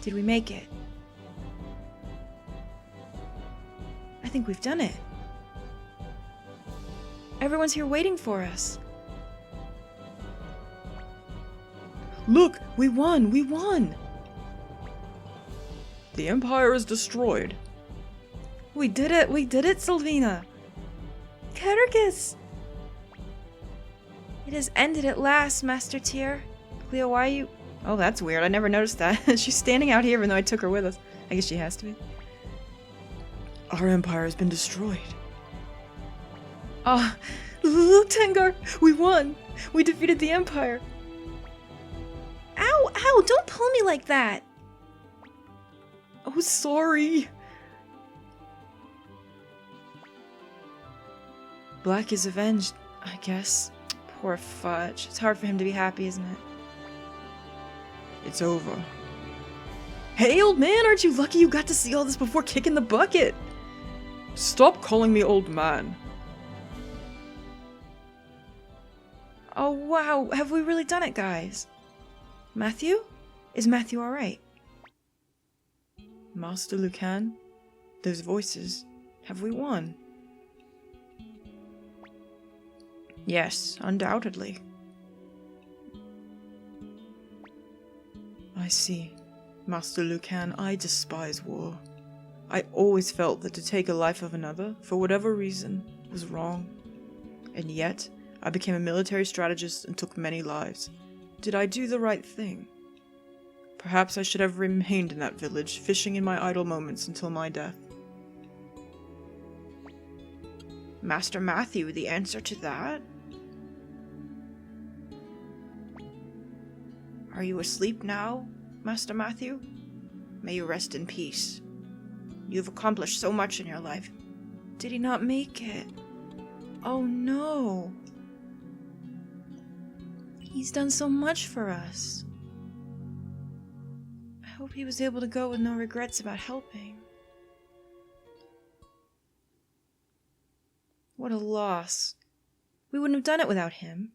Did we make it? I think we've done it. Everyone's here waiting for us. Look, we won! We won! The Empire is destroyed. We did it! We did it, Sylvina! Kyrgyz! It has ended at last, Master Tyr. Cleo, why are you... Oh, that's weird. I never noticed that. She's standing out here even though I took her with us. I guess she has to be. Our empire has been destroyed. Oh, Look, Tengar! We won! We defeated the Empire! Ow! Ow! Don't pull me like that! Oh, sorry! Black is avenged, I guess. Poor Fudge. It's hard for him to be happy, isn't it? It's over. Hey, old man, aren't you lucky you got to see all this before kicking the bucket? Stop calling me old man. Oh, wow. Have we really done it, guys? Matthew? Is Matthew alright? Master Lucan? Those voices. Have we won? Yes, undoubtedly. I see. Master Lucan, I despise war. I always felt that to take a life of another, for whatever reason, was wrong. And yet, I became a military strategist and took many lives. Did I do the right thing? Perhaps I should have remained in that village, fishing in my idle moments until my death. Master Matthew, the answer to that? Are you asleep now, Master Matthew? May you rest in peace. You've accomplished so much in your life. Did he not make it? Oh no. He's done so much for us. I hope he was able to go with no regrets about helping. What a loss. We wouldn't have done it without him.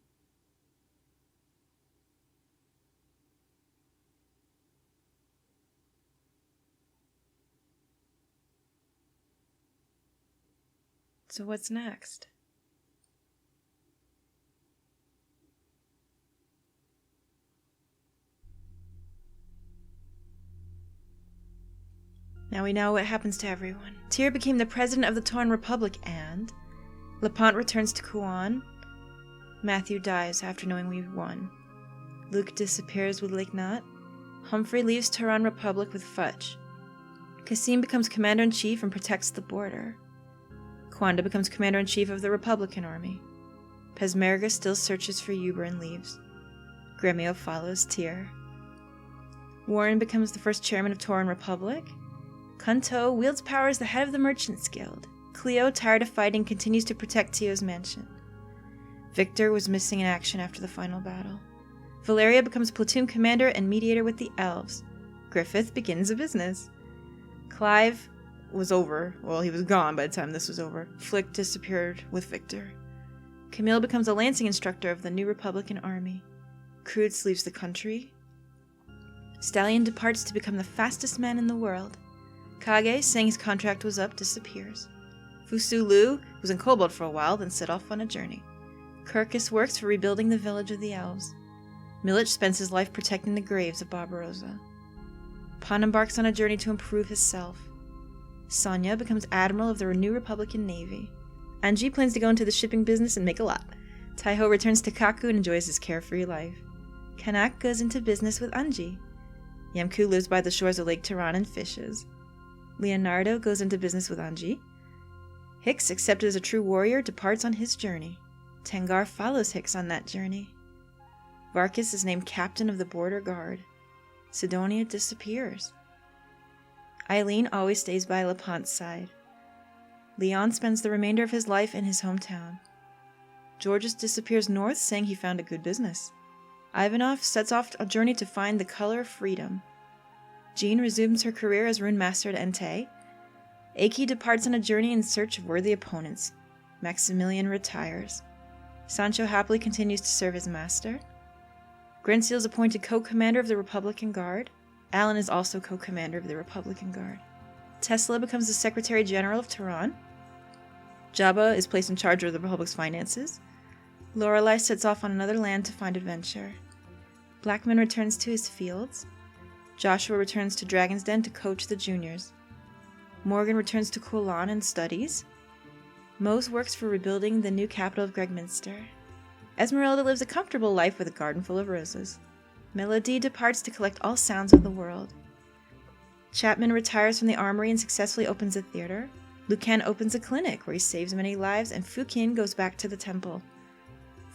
So what's next? Now we know what happens to everyone. Tyr became the president of the Torn Republic and Lepant returns to Kuan. Matthew dies after knowing we won. Luke disappears with Lignat. Humphrey leaves Turan Republic with Fudge. Kasim becomes commander-in-chief and protects the border. Kwanda becomes commander-in-chief of the Republican army. Pesmerga still searches for Uber and leaves. Gremio follows Tyr. Warren becomes the first chairman of Torn Republic. Kunto wields power as the head of the Merchants Guild. Cleo, tired of fighting, continues to protect Tio's mansion. Victor was missing in action after the final battle. Valeria becomes platoon commander and mediator with the elves. Griffith begins a business. Clive was over. Well, he was gone by the time this was over. Flick disappeared with Victor. Camille becomes a lancing instructor of the new Republican army. Croods leaves the country. Stallion departs to become the fastest man in the world. Kage, saying his contract was up, disappears. Fusu Lu was in Kobold for a while, then set off on a journey. Kirkus works for rebuilding the village of the elves. Milich spends his life protecting the graves of Barbarossa. Pan embarks on a journey to improve his self. Sonya becomes admiral of the New Republican Navy. Anji plans to go into the shipping business and make a lot. Taiho returns to Kaku and enjoys his carefree life. Kanak goes into business with Anji. Yamku lives by the shores of Lake Turan and fishes. Leonardo goes into business with Anji. Hicks, accepted as a true warrior, departs on his journey. Tengar follows Hicks on that journey. Varkas is named captain of the border guard. Sidonia disappears. Eileen always stays by Lepant's side. Leon spends the remainder of his life in his hometown. Georges disappears north, saying he found a good business. Ivanov sets off a journey to find the color of freedom. Jean resumes her career as rune master at Entei. Aki departs on a journey in search of worthy opponents. Maximilian retires. Sancho happily continues to serve his master. Grenseal is appointed co-commander of the Republican Guard. Alan is also co-commander of the Republican Guard. Tesla becomes the Secretary General of Tehran. Jabba is placed in charge of the Republic's finances. Lorelei sets off on another land to find adventure. Blackman returns to his fields. Joshua returns to Dragon's Den to coach the juniors. Morgan returns to Kulan and studies. Mose works for rebuilding the new capital of Gregminster. Esmeralda lives a comfortable life with a garden full of roses. Melody departs to collect all sounds of the world. Chapman retires from the armory and successfully opens a theater. Lucan opens a clinic where he saves many lives, and Fukin goes back to the temple.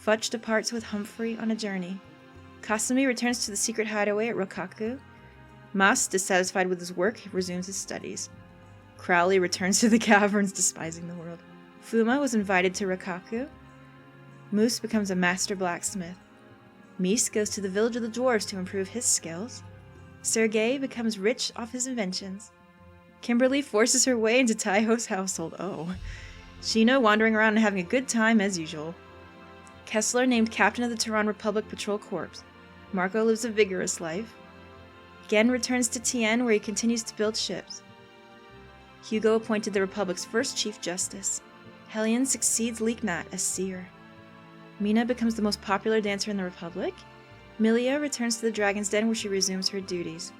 Futch departs with Humphrey on a journey. Kasumi returns to the secret hideaway at Rokaku. Mas, dissatisfied with his work, resumes his studies. Crowley returns to the caverns, despising the world. Fuma was invited to Rokaku. Moose becomes a master blacksmith. Mies goes to the village of the dwarves to improve his skills. Sergei becomes rich off his inventions. Kimberly forces her way into Taiho's household. Oh. Sheena wandering around and having a good time as usual. Kessler named captain of the Tehran Republic Patrol Corps. Marco lives a vigorous life. Gen returns to Tien where he continues to build ships. Hugo appointed the Republic's first Chief Justice. Hellion succeeds Leeknat as seer. Mina becomes the most popular dancer in the Republic. Milia returns to the Dragon's Den where she resumes her duties.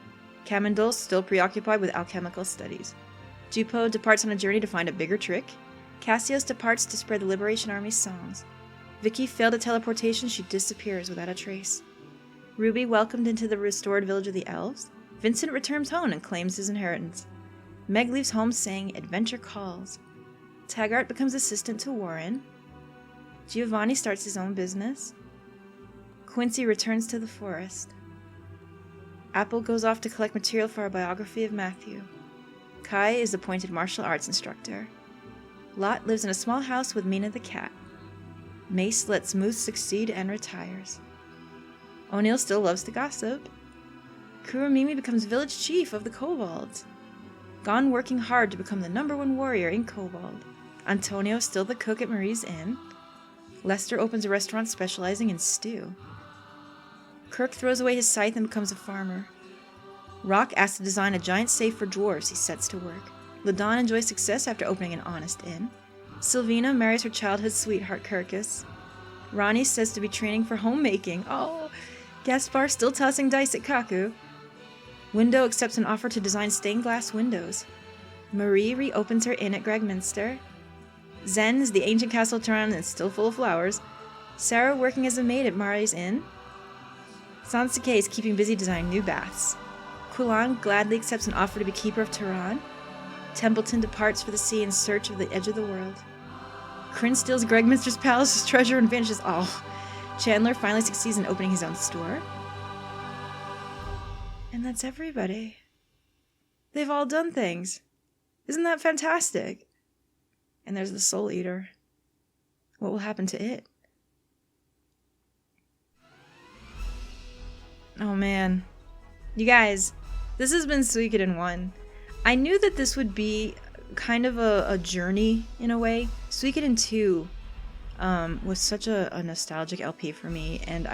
Kamendul still preoccupied with alchemical studies. Jupo departs on a journey to find a bigger trick. Cassius departs to spread the Liberation Army's songs. Vicky failed at teleportation, she disappears without a trace. Ruby welcomed into the restored village of the elves. Vincent returns home and claims his inheritance. Meg leaves home saying, "Adventure calls." Taggart becomes assistant to Warren. Giovanni starts his own business. Quincy returns to the forest. Apple goes off to collect material for a biography of Matthew. Kai is appointed martial arts instructor. Lot lives in a small house with Mina the cat. Mace lets Moose succeed and retires. O'Neill still loves to gossip. Kuramimi becomes village chief of the Kobolds. Gon working hard to become the #1 warrior in Kobold. Antonio still the cook at Marie's Inn. Lester opens a restaurant specializing in stew. Kirk throws away his scythe and becomes a farmer. Rock asks to design a giant safe for dwarves. He sets to work. Ladon enjoys success after opening an honest inn. Sylvina marries her childhood sweetheart Kirkus. Ronnie says to be training for homemaking. Oh, Gaspar still tossing dice at Kaku. Window accepts an offer to design stained glass windows. Marie reopens her inn at Gregminster. Zen is the ancient castle of Tehran and is still full of flowers. Sarah working as a maid at Mari's Inn. Sansuke is keeping busy designing new baths. Kulan gladly accepts an offer to be keeper of Tehran. Templeton departs for the sea in search of the edge of the world. Kryn steals Gregminster's palace's treasure and vanishes. Oh, Chandler finally succeeds in opening his own store. And that's everybody. They've all done things. Isn't that fantastic? And there's the Soul Eater. What will happen to it? Oh man. You guys, this has been Suikoden 1. I knew that this would be kind of a journey in a way. Suikoden 2 was such a nostalgic LP for me, and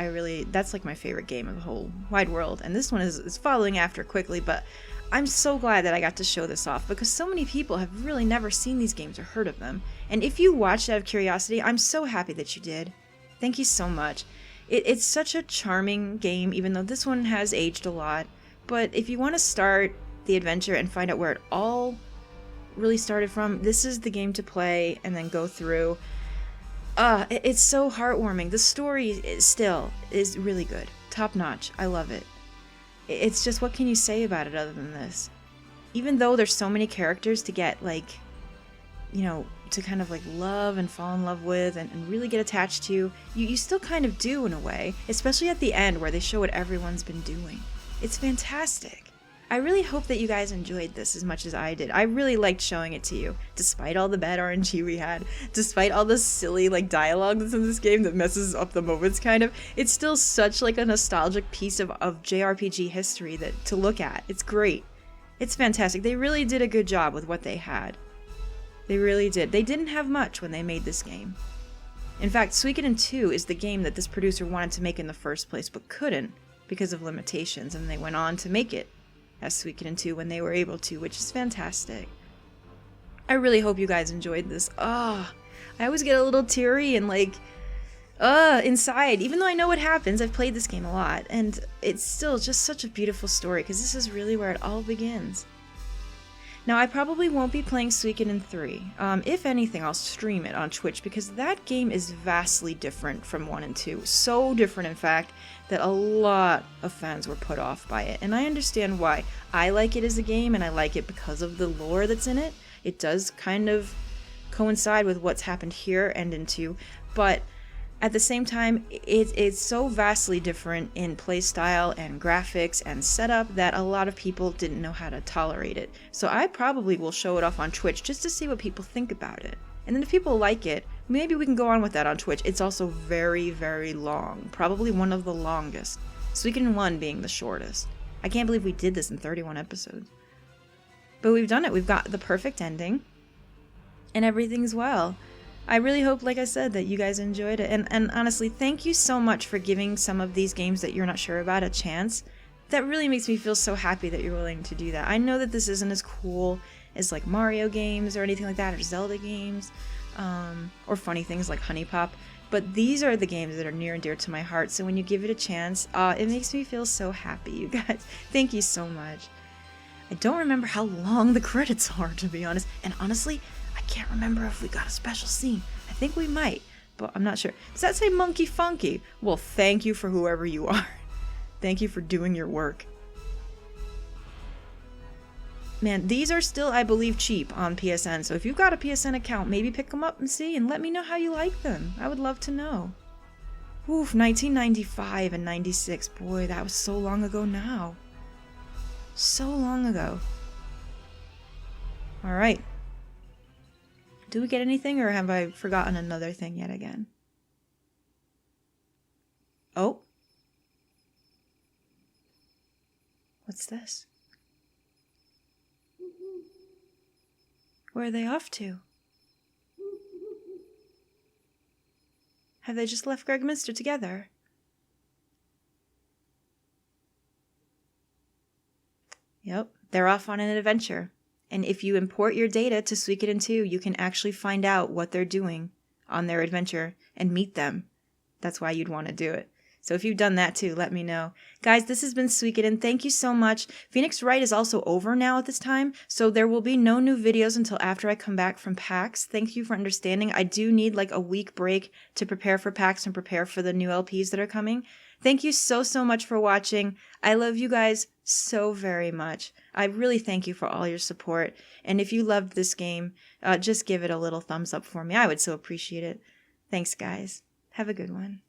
that's like my favorite game of the whole wide world. And this one is following after quickly, but I'm so glad that I got to show this off because so many people have really never seen these games or heard of them. And if you watched out of curiosity, I'm so happy that you did. Thank you so much. It's such a charming game, even though this one has aged a lot. But if you want to start the adventure and find out where it all really started from, this is the game to play and then go through. It's so heartwarming. The story is really good. Top notch. I love it. It's just, what can you say about it other than this? Even though there's so many characters to get, like, you know, to kind of like love and fall in love with and really get attached to, you still kind of do in a way, especially at the end where they show what everyone's been doing. It's fantastic. I really hope that you guys enjoyed this as much as I did. I really liked showing it to you, despite all the bad RNG we had, despite all the silly like dialogue that's in this game that messes up the moments kind of. It's still such like a nostalgic piece of JRPG history that to look at. It's great. It's fantastic. They really did a good job with what they had. They really did. They didn't have much when they made this game. In fact, Suikoden 2 is the game that this producer wanted to make in the first place, but couldn't because of limitations, and they went on to make it as Suikoden 2 when they were able to, which is fantastic. I really hope you guys enjoyed this. I always get a little teary and like, inside. Even though I know what happens, I've played this game a lot, and it's still just such a beautiful story, because this is really where it all begins. Now, I probably won't be playing Suikoden 3. If anything, I'll stream it on Twitch, because that game is vastly different from 1 and 2. So different, in fact, that a lot of fans were put off by it. And I understand why. I like it as a game, and I like it because of the lore that's in it. It does kind of coincide with what's happened here and in 2, but at the same time, it's so vastly different in playstyle and graphics and setup that a lot of people didn't know how to tolerate it. So I probably will show it off on Twitch just to see what people think about it. And then if people like it, maybe we can go on with that on Twitch. It's also very, very long. Probably one of the longest. Suikoden 1 being the shortest. I can't believe we did this in 31 episodes. But we've done it. We've got the perfect ending. And everything's well. I really hope, like I said, that you guys enjoyed it. And honestly, thank you so much for giving some of these games that you're not sure about a chance. That really makes me feel so happy that you're willing to do that. I know that this isn't as cool as like Mario games or anything like that, or Zelda games, or funny things like Honey Pop. But these are the games that are near and dear to my heart. So when you give it a chance, it makes me feel so happy, you guys. Thank you so much. I don't remember how long the credits are, to be honest. And honestly, I can't remember if we got a special scene. I think we might, but I'm not sure. Does that say Monkey Funky? Well, thank you for whoever you are. Thank you for doing your work. Man, these are still, I believe, cheap on PSN. So if you've got a PSN account, maybe pick them up and see, and let me know how you like them. I would love to know. Oof, 1995 and 96. Boy, that was so long ago now. So long ago. All right. Do we get anything, or have I forgotten another thing yet again? Oh. What's this? Where are they off to? Have they just left Gregminster together? Yep, they're off on an adventure. And if you import your data to Suikoden 2, you can actually find out what they're doing on their adventure and meet them. That's why you'd want to do it. So if you've done that too, let me know. Guys, this has been Suikoden. Thank you so much. Phoenix Wright is also over now at this time, so there will be no new videos until after I come back from PAX. Thank you for understanding. I do need like a week break to prepare for PAX and prepare for the new LPs that are coming. Thank you so much for watching. I love you guys so very much. I really thank you for all your support. And if you loved this game, just give it a little thumbs up for me. I would so appreciate it. Thanks, guys. Have a good one.